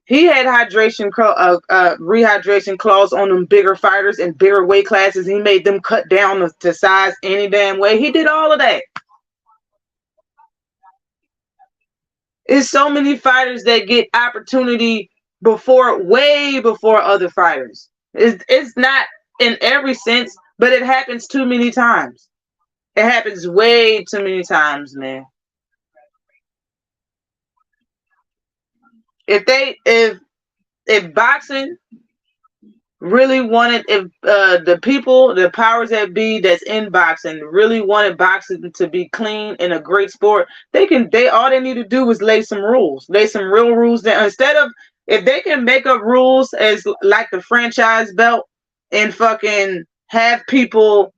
He had rehydration clause on them bigger fighters and bigger weight classes. He made them cut down to size any damn way. He did all of that. It's so many fighters that get opportunity way before other fighters. It's not in every sense, But it happens too many times. It happens way too many times, man. If boxing really wanted, if the people, the powers that be that's in boxing really wanted boxing to be clean and a great sport, they all they need to do is lay some real rules there. Instead of, if they can make up rules as like the franchise belt and fucking have people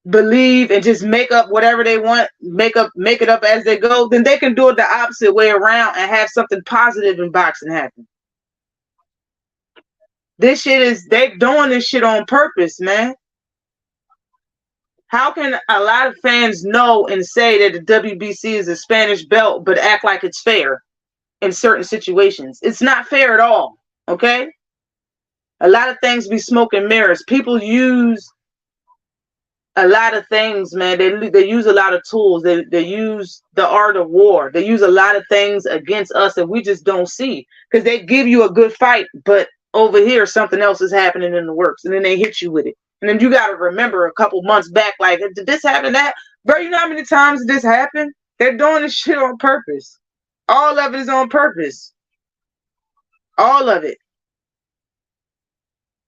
believe and just make up whatever they want, make it up as they go, then they can do it the opposite way around and have something positive in boxing happen. This shit is, they doing this shit on purpose, man. How can a lot of fans know and say that the WBC is a Spanish belt but act like it's fair in certain situations? It's not fair at all, okay? A lot of things be smoke and mirrors. People use a lot of things, man. They use a lot of tools. They use the art of war. They use a lot of things against us that we just don't see, because they give you a good fight, but over here something else is happening in the works, and then they hit you with it. And then you got to remember a couple months back, like, did this happen? That, bro, you know how many times this happened? They're doing this shit on purpose. All of it is on purpose. All of it.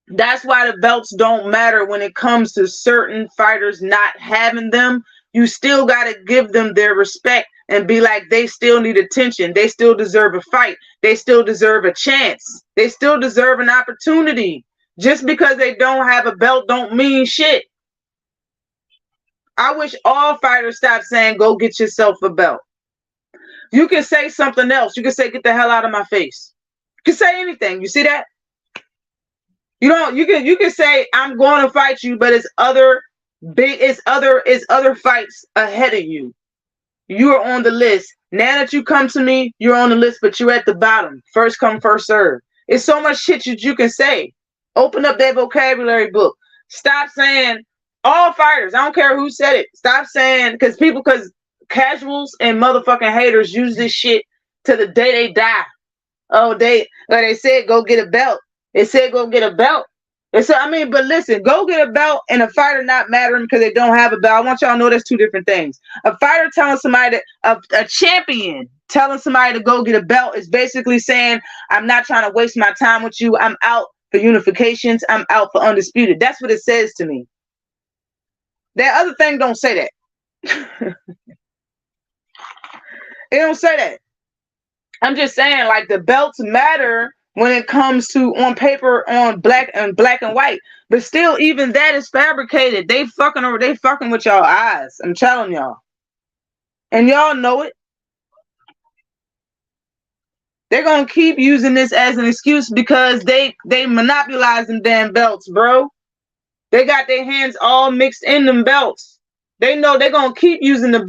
That's why the belts don't matter when it comes to certain fighters not having them. You still got to give them their respect and be like, they still need attention. They still deserve a fight. They still deserve a chance. They still deserve an opportunity. Just because they don't have a belt don't mean shit. I wish all fighters stopped saying, go get yourself a belt. You can say something else. You can say, get the hell out of my face. You can say anything. You see that? You can say, I'm going to fight you, but it's other fights ahead of you. You are on the list. Now that you come to me, you're on the list, but you're at the bottom. First come, first serve. It's so much shit that you can say. Open up that vocabulary book. Stop saying, all fighters, I don't care who said it. Stop saying, because casuals and motherfucking haters use this shit to the day they die. Oh, they said go get a belt. They said go get a belt. And so, I mean, but listen, go get a belt and a fighter not mattering because they don't have a belt. I want y'all to know that's two different things. A fighter telling somebody that a champion telling somebody to go get a belt is basically saying, I'm not trying to waste my time with you. I'm out for unifications. I'm out for undisputed. That's what it says to me. That other thing don't say that. It don't say that. I'm just saying, like, the belts matter when it comes to on paper, on black and white, but still, even that is fabricated. They fucking with y'all eyes. I'm telling y'all, and y'all know it. They're gonna keep using this as an excuse because they monopolize them damn belts, bro. They got their hands all mixed in them belts. They know they're gonna keep using the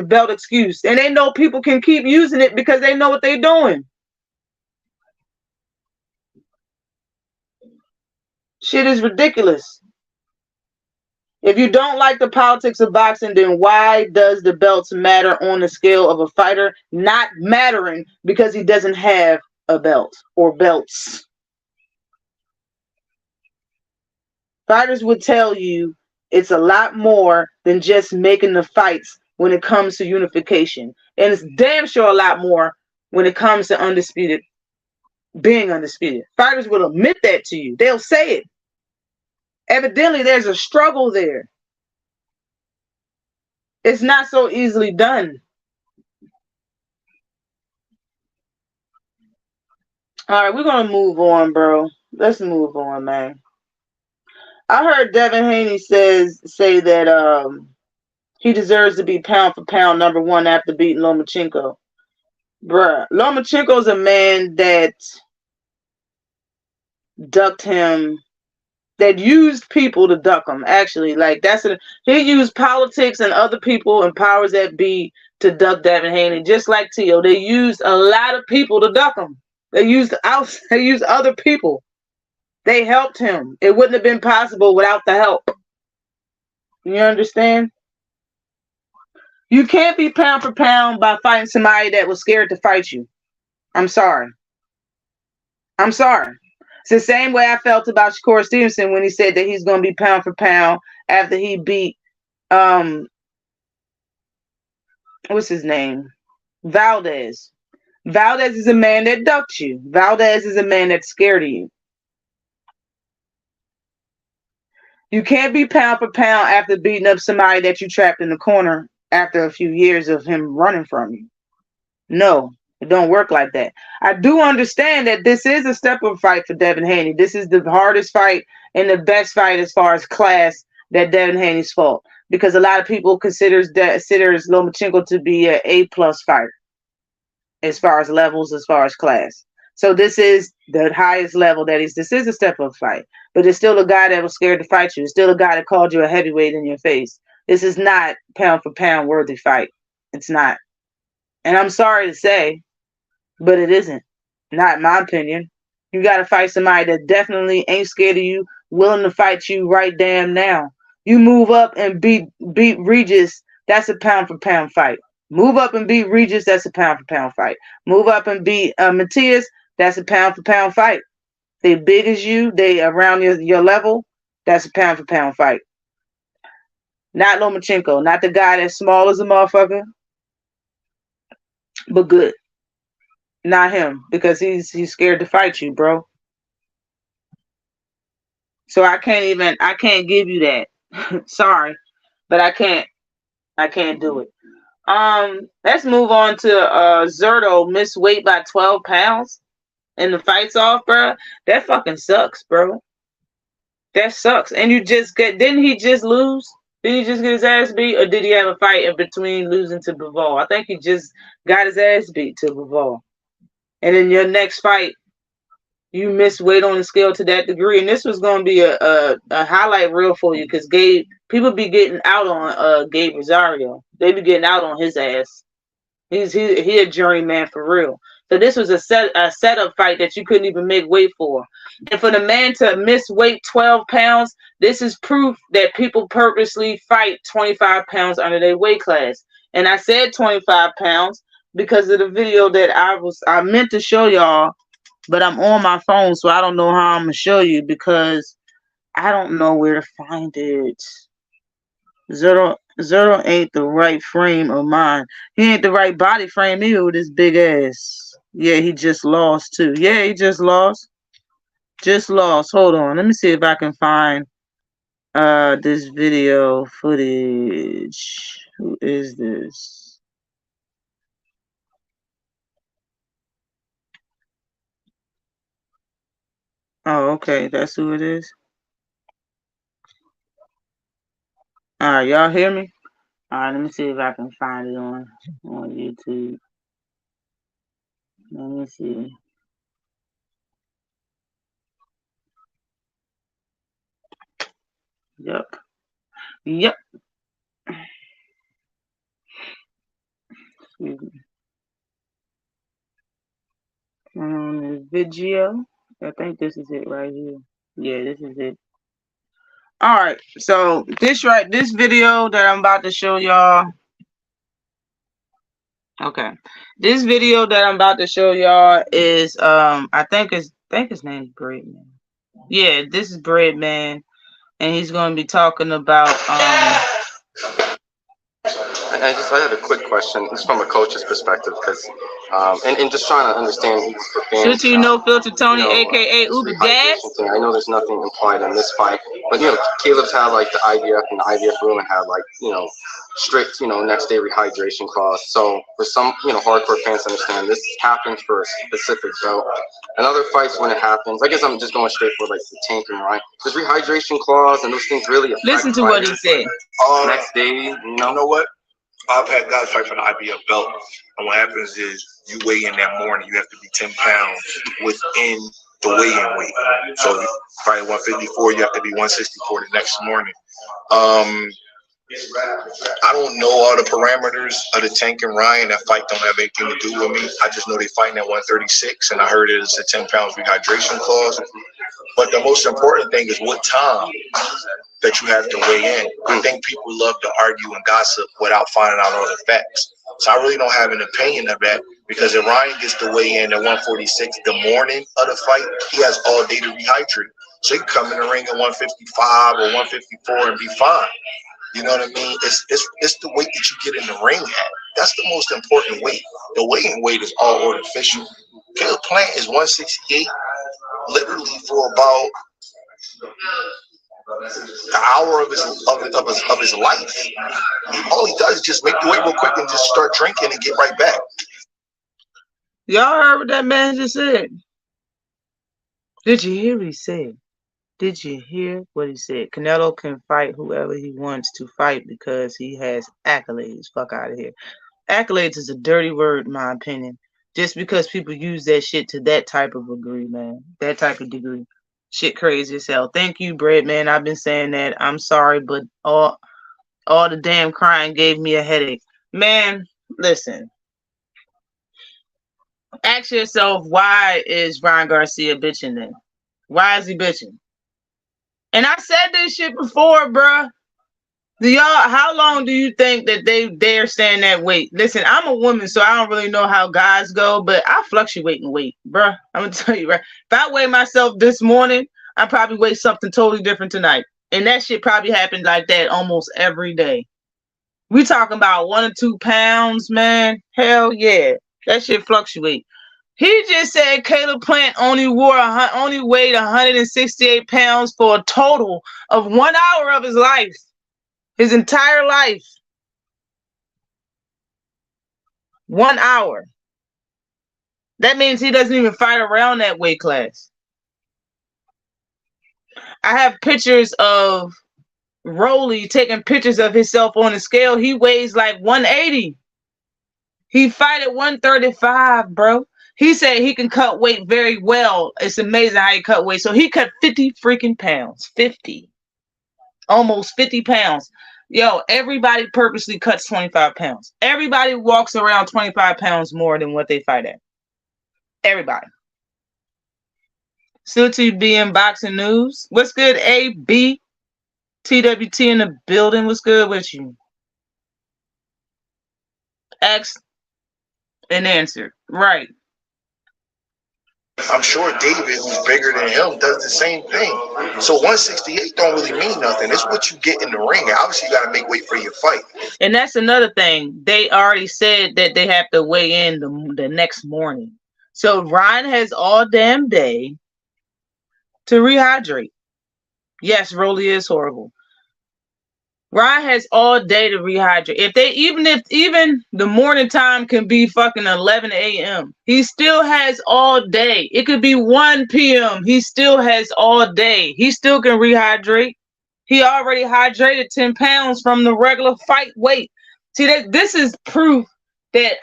belt excuse, and they know people can keep using it because they know what they're doing. Shit is ridiculous. If you don't like the politics of boxing, then why does the belts matter on the scale of a fighter not mattering because he doesn't have a belt or belts? Fighters would tell you it's a lot more than just making the fights when it comes to unification. And it's damn sure a lot more when it comes to undisputed, being undisputed. Fighters will admit that to you. They'll say it. Evidently, there's a struggle there. It's not so easily done. All right, we're going to move on, bro. Let's move on, man. I heard Devin Haney say that he deserves to be pound for pound number one after beating Lomachenko. Bruh, Lomachenko's a man that ducked him, that used people to duck him. Actually, like he used politics and other people and powers that be to duck Devin Haney, just like Tio. They used a lot of people to duck him. They used other people. They helped him. It wouldn't have been possible without the help. You understand? You can't be pound for pound by fighting somebody that was scared to fight you. I'm sorry. It's the same way I felt about Shakur Stevenson when he said that he's going to be pound for pound after he beat what's his name? Valdez. Valdez is a man that ducked you. Valdez is a man that's scared of you. You can't be pound for pound after beating up somebody that you trapped in the corner after a few years of him running from you. No, it don't work like that. I do understand that this is a step-up fight for Devin Haney. This is the hardest fight and the best fight as far as class that Devin Haney's fought, because a lot of people considers Lomachenko to be an A+ fighter as far as levels, as far as class. So this is the highest level that he's. This is a step-up fight, but it's still a guy that was scared to fight you. It's still a guy that called you a heavyweight in your face. This is not pound for pound worthy fight. It's not. And I'm sorry to say, but it isn't. Not in my opinion. You got to fight somebody that definitely ain't scared of you, willing to fight you right damn now. You move up and beat Regis, that's a pound for pound fight. Move up and beat Regis, that's a pound for pound fight. Move up and beat Matias, that's a pound for pound fight. They big as you, they around your level, that's a pound for pound fight. Not Lomachenko, not the guy that's small as a motherfucker, but good. Not him, because he's scared to fight you, bro. So I can't give you that. Sorry, but I can't do it. Let's move on to Zerto missed weight by 12 pounds and the fight's off, bro. That fucking sucks, bro. That sucks. And didn't he just lose? Did he just get his ass beat, or did he have a fight in between losing to Bivol? I think he just got his ass beat to Bivol. And in your next fight, you missed weight on the scale to that degree. And this was going to be a highlight reel for you, because people be getting out on Gabe Rosario. They be getting out on his ass. He a journeyman for real. So this was a setup fight that you couldn't even make weight for. And for the man to miss weight 12 pounds, this is proof that people purposely fight 25 pounds under their weight class. And I said 25 pounds because of the video that I meant to show y'all, but I'm on my phone, so I don't know how I'm gonna show you because I don't know where to find it. Zero ain't the right frame of mine. He ain't the right body frame either with his big ass. Yeah, he just lost too. Yeah, he just lost. Just lost. Hold on. Let me see if I can find this video footage. Who is this? Oh, okay. That's who it is. Alright, y'all hear me? Alright, let me see if I can find it on YouTube. Let me see. Yep. Excuse me. This video. I think this is it right here. Yeah, this is it. Alright, so this video that I'm about to show y'all. Okay. This video that I'm about to show y'all is I think his name is Breadman. Yeah, this is Breadman, and he's gonna be talking about I had a quick question. It's from a coach's perspective, because and just trying to understand for fans. Should you know Filter Tony, aka Uber Dad? I know there's nothing implied in this fight, but Caleb's had like the IVF, and the IVF room had like strict next day rehydration clause. So for some hardcore fans to understand, this happens for a specific belt. And other fights, when it happens, I guess I'm just going straight for like the Tank and Ryan. Does rehydration clause and those things really affect Listen to what he said. Next day, You know what? I've had guys fight for the IBF belt, and what happens is you weigh in that morning, you have to be 10 pounds within the weigh-in weight. So probably 154, you have to be 164 the next morning. I don't know all the parameters of the Tank and Ryan. That fight don't have anything to do with me. I just know they fighting at 136, and I heard it is a 10 pounds rehydration clause. But the most important thing is what time that you have to weigh in. I think people love to argue and gossip without finding out all the facts. So I really don't have an opinion of that. Because if Ryan gets to weigh in at 146 the morning of the fight, he has all day to rehydrate. So he can come in the ring at 155 or 154 and be fine. You know what I mean? It's the weight that you get in the ring at. That's the most important weight. The weigh-in weight is all artificial. Caleb Plant is 168 literally for about the hour of his life. All he does is just make the weight real quick and just start drinking and get right back. Y'all heard what that man just said? Did you hear what he said? Did you hear what he said? Canelo can fight whoever he wants to fight because he has accolades. Fuck out of here. Accolades is a dirty word, in my opinion. Just because people use that shit to that type of degree, man. That type of degree. Shit crazy as hell. Thank you, Bread, man. I've been saying that. I'm sorry, but all the damn crying gave me a headache. Man, listen. Ask yourself, why is Ryan Garcia bitching then? Why is he bitching? And I said this shit before, bruh. How long do you think that they dare stand that weight? Listen, I'm a woman, so I don't really know how guys go, but I fluctuate in weight, bruh. I'm gonna tell you, right? If I weigh myself this morning, I probably weigh something totally different tonight. And that shit probably happened like that almost every day. We talking about 1 or 2 pounds, man. Hell yeah. That shit fluctuate. He just said Caleb Plant only weighed 168 pounds for a total of 1 hour of his life. His entire life. 1 hour. That means he doesn't even fight around that weight class. I have pictures of Rolly taking pictures of himself on the scale. He weighs like 180. He fight at 135, bro. He said he can cut weight very well. It's amazing how he cut weight. So he cut 50 freaking pounds. 50. Almost 50 pounds. Yo, everybody purposely cuts 25 pounds. Everybody walks around 25 pounds more than what they fight at. Everybody. Still to be in boxing news. What's good, AB? TWT in the building. What's good with you? Ask and answer. Right. I'm sure David, who's bigger than him, does the same thing. So 168 don't really mean nothing. It's what you get in the ring. Obviously, you got to make weight for your fight. And that's another thing. They already said that they have to weigh in the next morning. So Ryan has all damn day to rehydrate. Yes, Rolly is horrible. Ryan has all day to rehydrate. If even the morning time can be fucking 11 a.m., he still has all day. It could be 1 p.m. He still has all day. He still can rehydrate. He already hydrated 10 pounds from the regular fight weight. See, this is proof that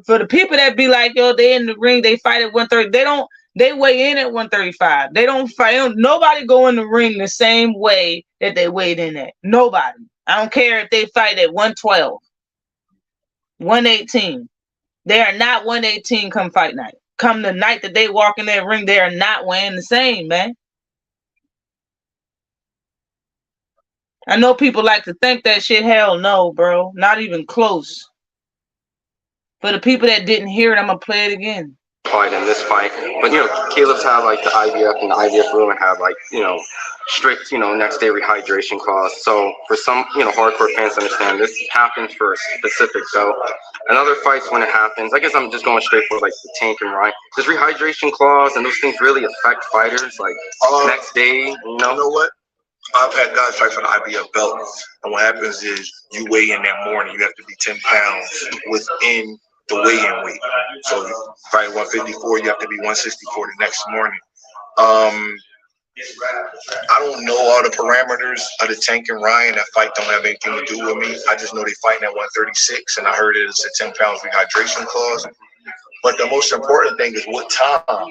for the people that be like, yo, they in the ring, they fight at 130. They weigh in at 135. They don't fight. Nobody go in the ring the same way that they weighed in at. Nobody. I don't care if they fight at 112, 118. They are not 118 come fight night. Come the night that they walk in that ring, they are not weighing the same, man. I know people like to think that shit. Hell no, bro. Not even close. For the people that didn't hear it, I'm going to play it again. Fight in this fight, but Caleb's had like the IVF, and the IVF room and have like strict next day rehydration clause. So for some hardcore fans to understand, this happens for a specific belt. And other fights, when it happens, I guess I'm just going straight for like the Tank and Ryan. Does rehydration clause and those things really affect fighters like next day? You know what? I've had guys fight for the IBF belt, and what happens is you weigh in that morning, you have to be 10 pounds within the weigh-in weight. So you fight 154, you have to be 164 the next morning. I don't know all the parameters of the Tank and Ryan. That fight don't have anything to do with me. I just know they fighting at 136, and I heard it's a 10 pounds rehydration clause. But the most important thing is what time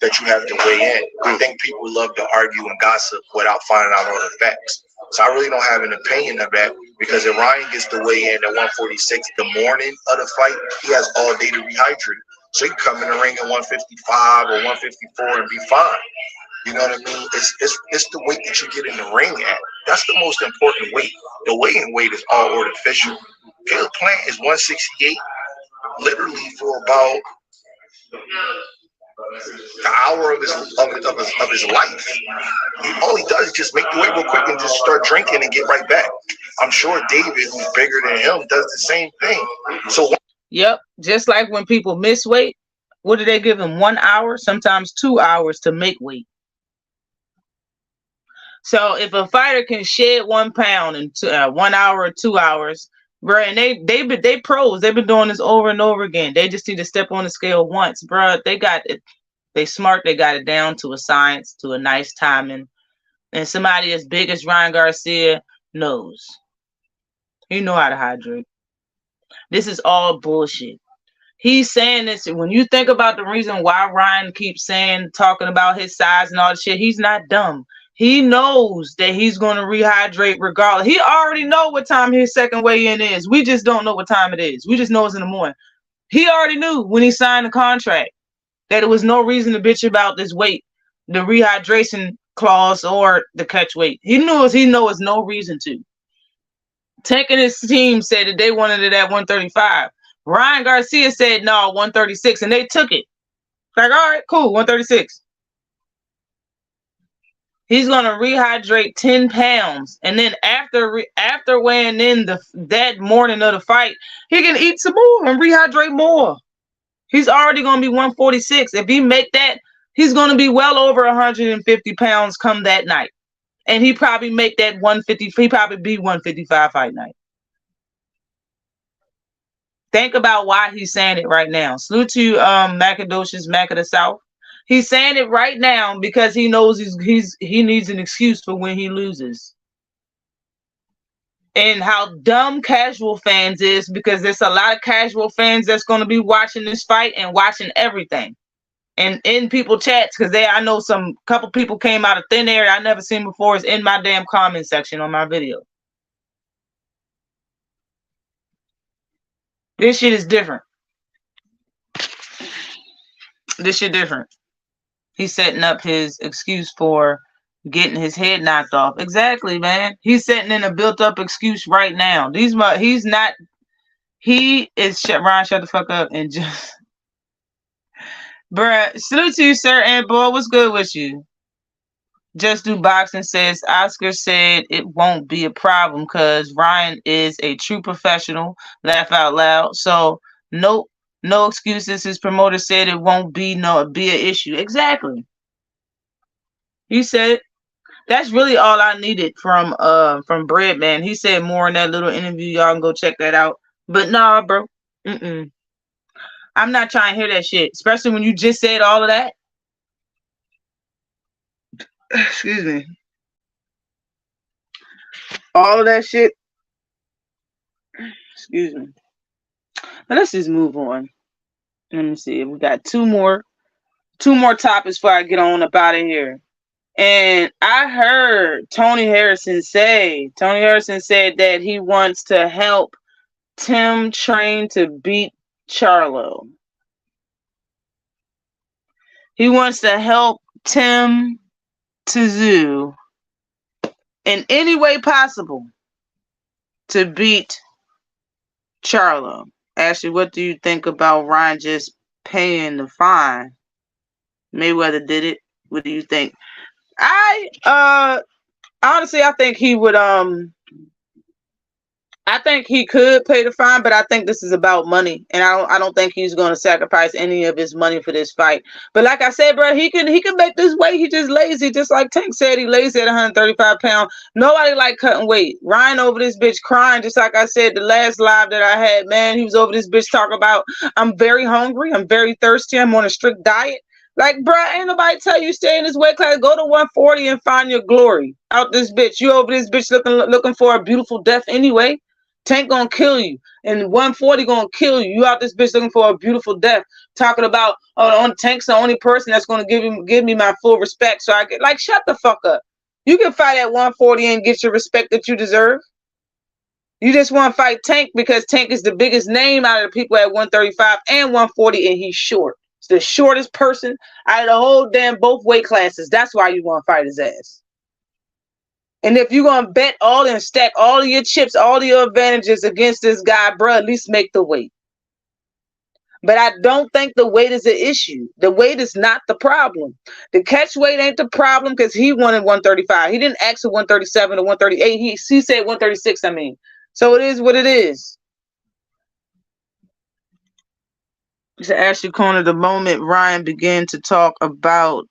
that you have to weigh in. I think people love to argue and gossip without finding out all the facts. So I really don't have an opinion of that, because if Ryan gets to weigh in at 146 the morning of the fight, he has all day to rehydrate. So he can come in the ring at 155 or 154 and be fine. You know what I mean? It's the weight that you get in the ring at. That's the most important weight. The weigh-in weight is all artificial. Caleb Plant is 168 literally for about the hour of his life. All he does is just make the weight real quick and just start drinking and get right back. I'm sure David, who's bigger than him, does the same thing. So yep, just like when people miss weight, what do they give them? 1 hour, sometimes 2 hours to make weight. So if a fighter can shed 1 pound in 1 hour or 2 hours, bro, and they pros, they've been doing this over and over again. They just need to step on the scale once, bro. They got it. They smart. They got it down to a science, to a nice timing. And somebody as big as Ryan Garcia knows. He know how to hydrate. This is all bullshit. He's saying this. When you think about the reason why Ryan keeps talking about his size and all the shit, he's not dumb. He knows that he's going to rehydrate regardless. He already know what time his second weigh-in is. We just don't know what time it is. We just know it's in the morning. He already knew when he signed the contract that there was no reason to bitch about this weight, the rehydration clause or the catch weight. He knows no reason to. Tank and his team said that they wanted it at 135. Ryan Garcia said no, 136, and they took it. Like, all right, cool, 136. He's gonna rehydrate 10 pounds, and then after weighing in that morning of the fight, he can eat some more and rehydrate more. He's already gonna be 146. If he make that, he's gonna be well over 150 pounds come that night, and he probably make that 150. He probably be 155 fight night. Think about why he's saying it right now. Salute to Macadocious Mac of the South. He's saying it right now because he knows he needs an excuse for when he loses. And how dumb casual fans is, because there's a lot of casual fans that's going to be watching this fight and watching everything. And in people chats, because I know couple people came out of thin air I never seen before, is in my damn comment section on my video. This shit is different. This shit different. He's setting up his excuse for getting his head knocked off. Exactly, man. He's setting in a built-up excuse right now. He's not. He is. Ron, shut the fuck up and just. Bruh, salute to you, sir. And boy, what's good with you? Just Do Boxing says Oscar said it won't be a problem because Ryan is a true professional. Laugh out loud. So no excuses. His promoter said it won't be an issue. Exactly. He said that's really all I needed from Breadman. He said more in that little interview. Y'all can go check that out. But nah, bro. I'm not trying to hear that shit. Especially when you just said all of that. Excuse me. All of that shit. Excuse me. But let's just move on. Let me see. We got two more topics before I get on up out of here. And I heard Tony Harrison said that he wants to help Tim train to beat Charlo. He wants to help Tim Tszyu in any way possible to beat Charlo. Ashley, what do you think about Ryan just paying the fine? Mayweather did it. What do you think? Honestly, I think he would I think he could pay the fine, but I think this is about money, and I don't think he's going to sacrifice any of his money for this fight. But like I said, bro, he can make this weight. He just lazy, just like Tank said. He lazy at 135 pounds. Nobody like cutting weight. Ryan over this bitch crying, just like I said the last live that I had. Man, he was over this bitch talking about, I'm very hungry, I'm very thirsty, I'm on a strict diet. Like, bro, ain't nobody tell you stay in this weight class. Go to 140 and find your glory out this bitch. You over this bitch looking for a beautiful death anyway. Tank gonna kill you, and 140 gonna kill you. You out this bitch looking for a beautiful death, talking about Tank's the only person that's gonna give me my full respect. So I get like, shut the fuck up. You can fight at 140 and get your respect that you deserve. You just want to fight Tank because Tank is the biggest name out of the people at 135 and 140, and he's short. It's the shortest person out of the whole damn both weight classes. That's why you want to fight his ass. And if you're going to bet all and stack all of your chips, all of your advantages against this guy, bro, at least make the weight. But I don't think the weight is an issue. The weight is not the problem. The catch weight ain't the problem because he wanted 135. He didn't ask for 137 or 138. He said 136, I mean. So it is what it is. To Ashley Korner, the moment Ryan began to talk about,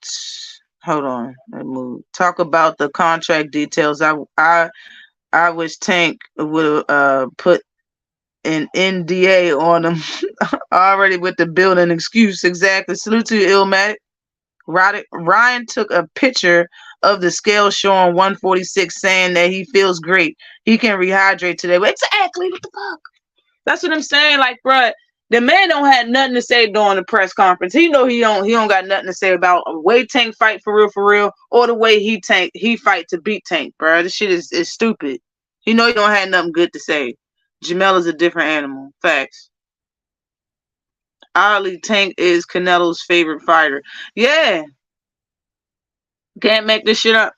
hold on, let me move. Talk about the contract details. I wish Tank would put an NDA on him already with the building excuse. Exactly. Salute to you, Illmatic. Ryan took a picture of the scale showing 146, saying that he feels great. He can rehydrate today. Exactly. What the fuck? That's what I'm saying. Like, bruh, the man don't have nothing to say during the press conference. He know he don't got nothing to say about a way Tank fight for real, or the way he fight to beat Tank, bruh. This shit is stupid. He know he don't have nothing good to say. Jamel is a different animal. Facts. Oddly, Tank is Canelo's favorite fighter. Yeah. Can't make this shit up.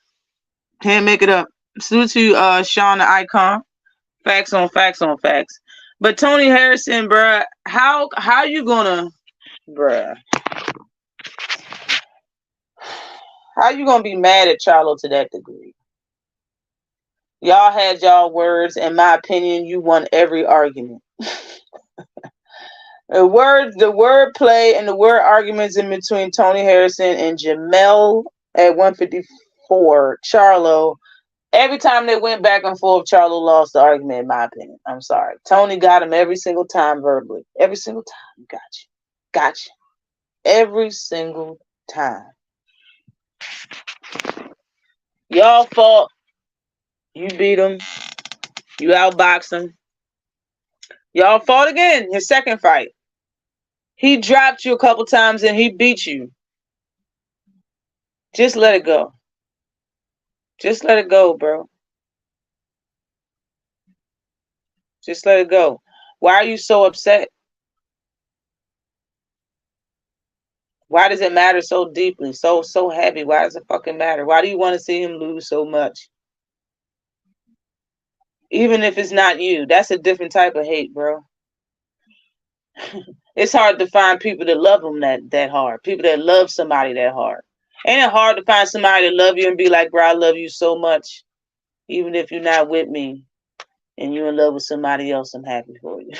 Can't make it up. Salute to Sean the Icon. Facts on facts on facts. But Tony Harrison, bruh, how you gonna, bruh, how you gonna be mad at Charlo to that degree? Y'all had y'all words. In my opinion, you won every argument. The word play and the word arguments in between Tony Harrison and Jamel at 154, Charlo. Every time they went back and forth, Charlo lost the argument, in my opinion. I'm sorry. Tony got him every single time verbally. Every single time. Gotcha. Every single time. Y'all fought. You beat him. You outboxed him. Y'all fought again. His second fight. He dropped you a couple times and he beat you. Just let it go. Just let it go, bro. Just let it go. Why are you so upset? Why does it matter so deeply? So heavy? Why does it fucking matter? Why do you want to see him lose so much? Even if it's not you. That's a different type of hate, bro. It's hard to find people that love them that hard. People that love somebody that hard. Ain't it hard to find somebody to love you and be like, bro, I love you so much. Even if you're not with me and you're in love with somebody else, I'm happy for you.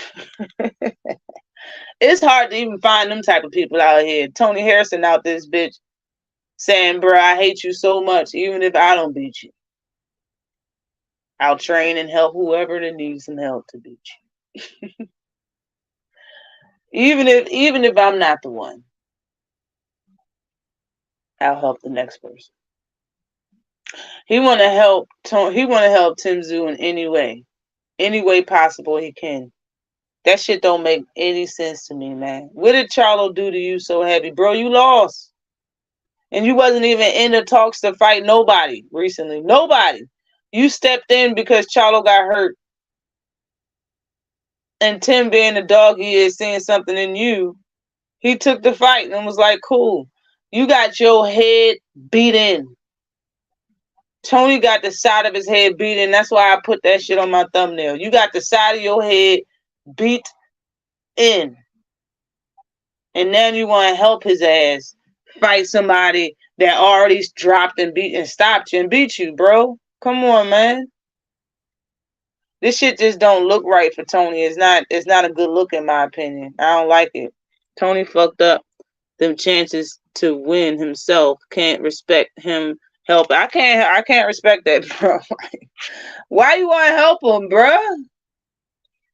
It's hard to even find them type of people out here. Tony Harrison out this bitch saying, bro, I hate you so much, even if I don't beat you. I'll train and help whoever that needs some help to beat you. Even if I'm not the one, I'll help the next person. He want to help Tim Tszyu in any way possible he can. That shit don't make any sense to me, man. What did Charlo do to you so heavy, bro? You lost, and you wasn't even in the talks to fight nobody recently. Nobody. You stepped in because Charlo got hurt, and Tim, being the dog he is, seeing something in you, he took the fight and was like, cool. You got your head beat in. Tony got the side of his head beat in. That's why I put that shit on my thumbnail. You got the side of your head beat in. And now you want to help his ass fight somebody that already dropped and beat and stopped you and beat you, bro. Come on, man. This shit just don't look right for Tony. It's not a good look in my opinion. I don't like it. Tony fucked up them chances to win himself. Can't respect him help. I can't respect that, bro. Why you want to help him, bro?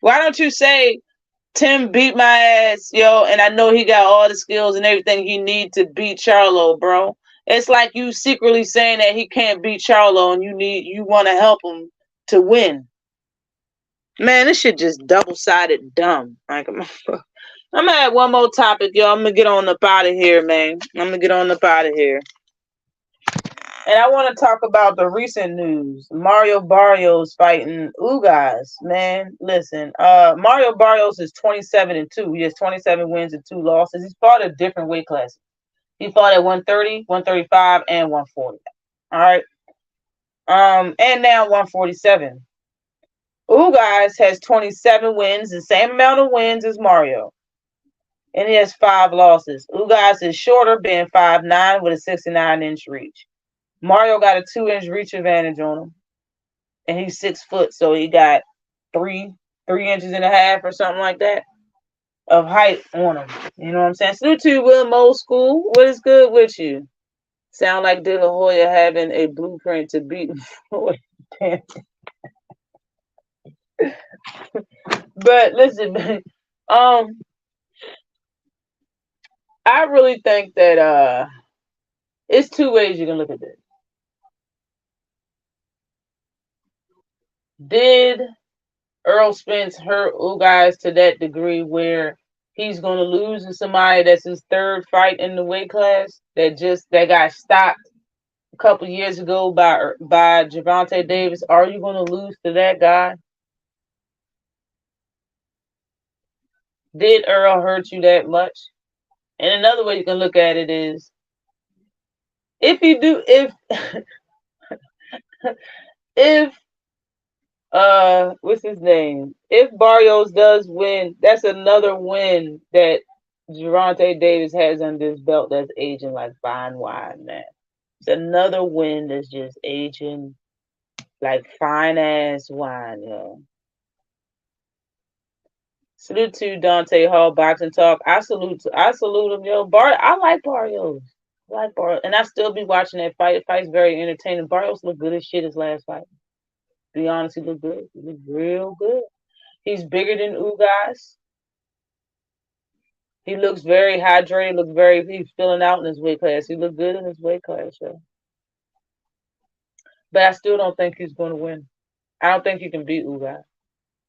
Why don't you say, Tim beat my ass, yo, and I know he got all the skills and everything he need to beat Charlo, bro. It's like you secretly saying that he can't beat Charlo and you want to help him to win. Man, this shit just double-sided dumb. Like, I'm gonna add one more topic, yo. I'm gonna get on up out of here, man. And I want to talk about the recent news. Mario Barrios fighting Ugas, man. Listen, Mario Barrios is 27-2. He has 27 wins and 2 losses. He's fought at different weight classes. He fought at 130, 135, and 140. All right. And now 147. Ugas has 27 wins, the same amount of wins as Mario. and he has 5 losses. Ugas is shorter, being 5'9" with a 69-inch reach. Mario got a 2-inch reach advantage on him, and he's 6 foot, so he got 3 inches and a half or something like that of height on him. You know what I'm saying? Salute to you, Will Old School. What is good with you? Sound like De La Hoya having a blueprint to beat Floyd. But listen, I really think that it's 2 ways you can look at this. Did Earl Spence hurt Ugas to that degree where he's going to lose to somebody that's his 3rd fight in the weight class that got stopped a couple years ago by Gervonta Davis? Are you going to lose to that guy? Did Earl hurt you that much? And another way you can look at it is, if what's his name? If Barrios does win, that's another win that Gervonta Davis has under his belt that's aging like fine wine, man. It's another win that's just aging like fine ass wine, yo. Salute to Dante Hall, Boxing Talk. I salute him, yo. I like Barrios. And I still be watching that fight. The fight's very entertaining. Barrios looked good as shit his last fight. To be honest, he looked good. He looked real good. He's bigger than Ugas. He looks very hydrated. He's filling out in his weight class. He looked good in his weight class, yo. But I still don't think he's going to win. I don't think he can beat Ugas.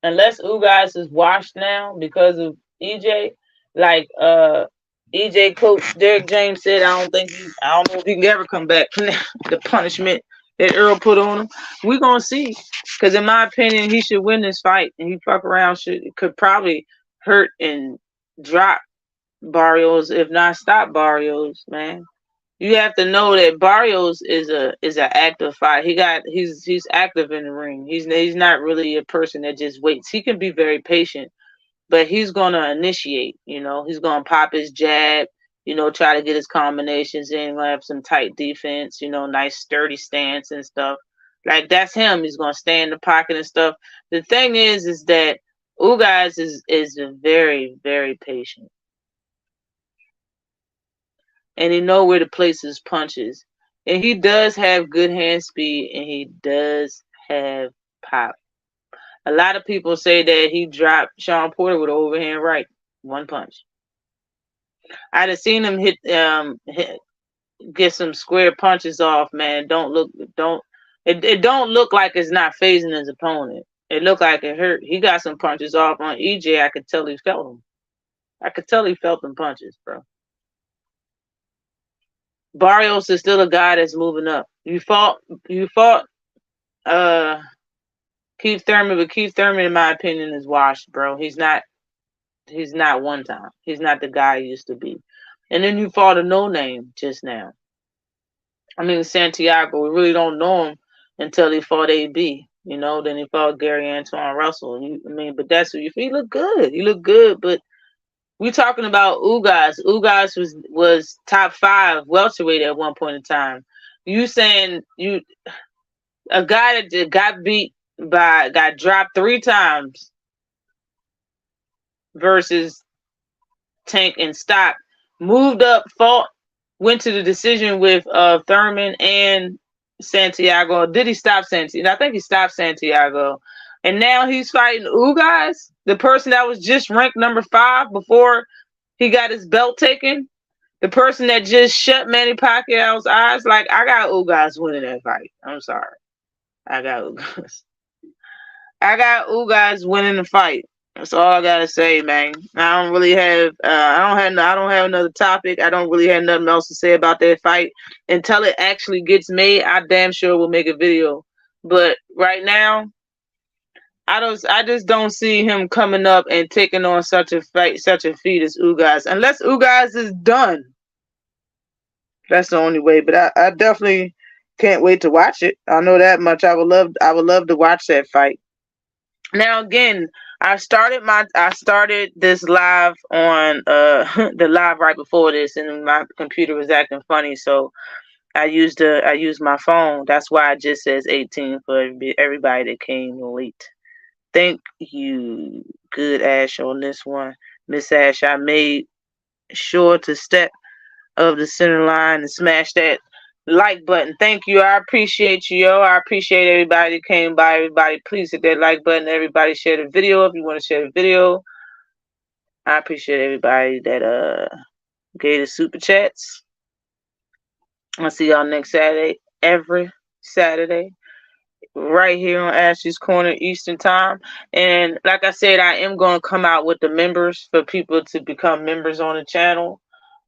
Unless Ugas is washed now because of EJ, like EJ coach Derek James said, I don't know if he can ever come back from the punishment that Earl put on him. We're gonna see. Because in my opinion, he should win this fight, and he fuck around could probably hurt and drop Barrios, if not stop Barrios, man. You have to know that Barrios is an active fighter. He's active in the ring. He's not really a person that just waits. He can be very patient, but he's gonna initiate. You know, he's gonna pop his jab. You know, try to get his combinations in. Gonna have some tight defense. You know, nice sturdy stance and stuff. Like that's him. He's gonna stay in the pocket and stuff. The thing is that Ugas is very, very patient. And he know where to place his punches. And he does have good hand speed, and he does have pop. A lot of people say that he dropped Sean Porter with an overhand right, 1 punch. I'd have seen him get some square punches off, man. It don't look like it's not phasing his opponent. It looked like it hurt. He got some punches off on EJ. I could tell he felt them. I could tell he felt them punches, bro. Barrios is still a guy that's moving up. You fought Keith Thurman, but Keith Thurman, in my opinion, is washed, bro. He's not one time. He's not the guy he used to be. And then you fought a no name just now. I mean, Santiago, we really don't know him until he fought AB. You know, then he fought Gary Antoine Russell. But that's who he looked good. He looked good, but we talking about Ugas. Ugas was top 5 welterweight at one point in time. You saying a guy that got dropped 3 times versus Tank and stopped, moved up, fought, went to the decision with Thurman and Santiago. Did he stop Santiago? I think he stopped Santiago. And now he's fighting Ugas, the person that was just ranked number 5 before he got his belt taken. The person that just shut Manny Pacquiao's eyes. Like, I got Ugas winning that fight. I'm sorry. I got Ugas winning the fight. That's all I gotta say, man. I don't really have I don't have another topic. I don't really have nothing else to say about that fight. Until it actually gets made, I damn sure will make a video. But right now, I just don't see him coming up and taking on such a feat as Ugas. Unless Ugas is done. That's the only way. But I definitely can't wait to watch it. I know that much. I would love to watch that fight. Now again, I started this live on the live right before this, and my computer was acting funny, so I used my phone. That's why it just says 18 for everybody that came late. Thank you, good Ash, on this one. Miss Ash, I made sure to step of the center line and smash that like button. Thank you. I appreciate you, yo. I appreciate everybody that came by. Everybody, please hit that like button. Everybody share the video if you want to share the video. I appreciate everybody that gave the super chats. I'll see y'all next Saturday. Every Saturday. Right here on Ashlee's Corner Eastern Time. And like I said, I am going to come out with the members for people to become members on the channel.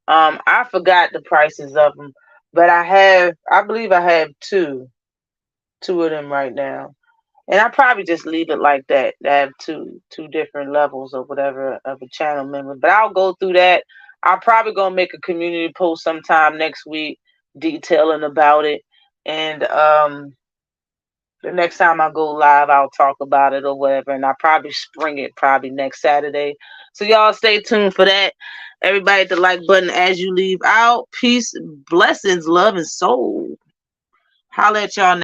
I forgot the prices of them, but I believe I have two of them right now. And I probably just leave it like that. I have two different levels or whatever of a channel member. But I'll go through that. I'm probably gonna make a community post sometime next week detailing about it. And the next time I go live, I'll talk about it or whatever. And I'll probably spring it probably next Saturday. So y'all stay tuned for that. Everybody hit the like button as you leave out. Peace, blessings, love, and soul. Holla at y'all.